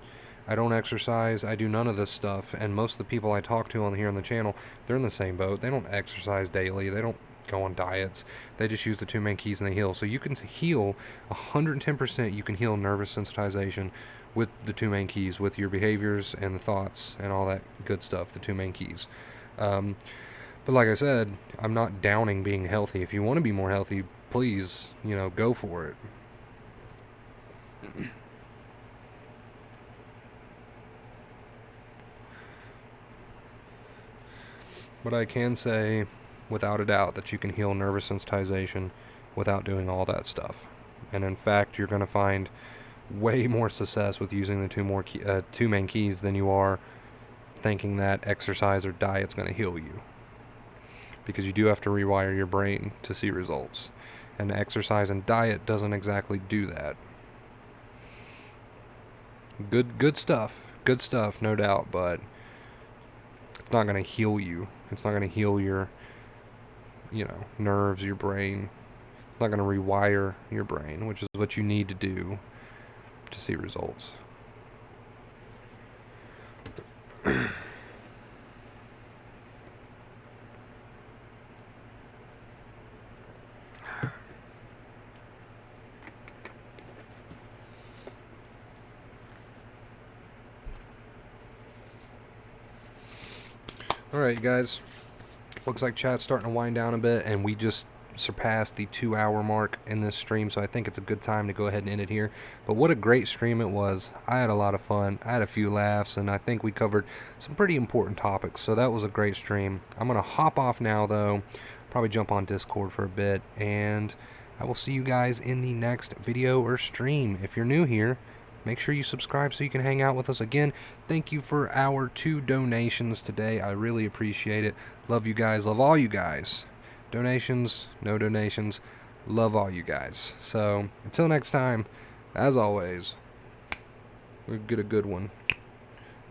I don't exercise, I do none of this stuff, and most of the people I talk to on here on the channel, they're in the same boat. They don't exercise daily, they don't go on diets, they just use the two main keys and they heal. So you can heal 110%, you can heal nervous sensitization with the two main keys, with your behaviors and the thoughts and all that good stuff, the two main keys. Um, but like I said, I'm not downing being healthy. If you want to be more healthy, please, go for it. But I can say, without a doubt, that you can heal nervous sensitization without doing all that stuff. And in fact, you're going to find way more success with using the two main keys than you are thinking that exercise or diet's going to heal you. Because you do have to rewire your brain to see results. And exercise and diet doesn't exactly do that. Good stuff, no doubt, but it's not going to heal you. It's not going to heal your, nerves, your brain. It's not going to rewire your brain, which is what you need to do to see results. Alright, guys. Looks like chat's starting to wind down a bit, and we just surpassed the 2-hour mark in this stream, so I think it's a good time to go ahead and end it here. But what a great stream it was. I had a lot of fun. I had a few laughs, and I think we covered some pretty important topics, so that was a great stream. I'm going to hop off now, though. Probably jump on Discord for a bit, and I will see you guys in the next video or stream. If you're new here, make sure you subscribe so you can hang out with us. Again, thank you for our 2 donations today. I really appreciate it. Love you guys. Love all you guys. Donations, no donations. Love all you guys. So, until next time, as always, we'll get a good one.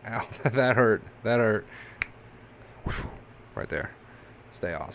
Ow, that hurt. That hurt. Right there. Stay awesome.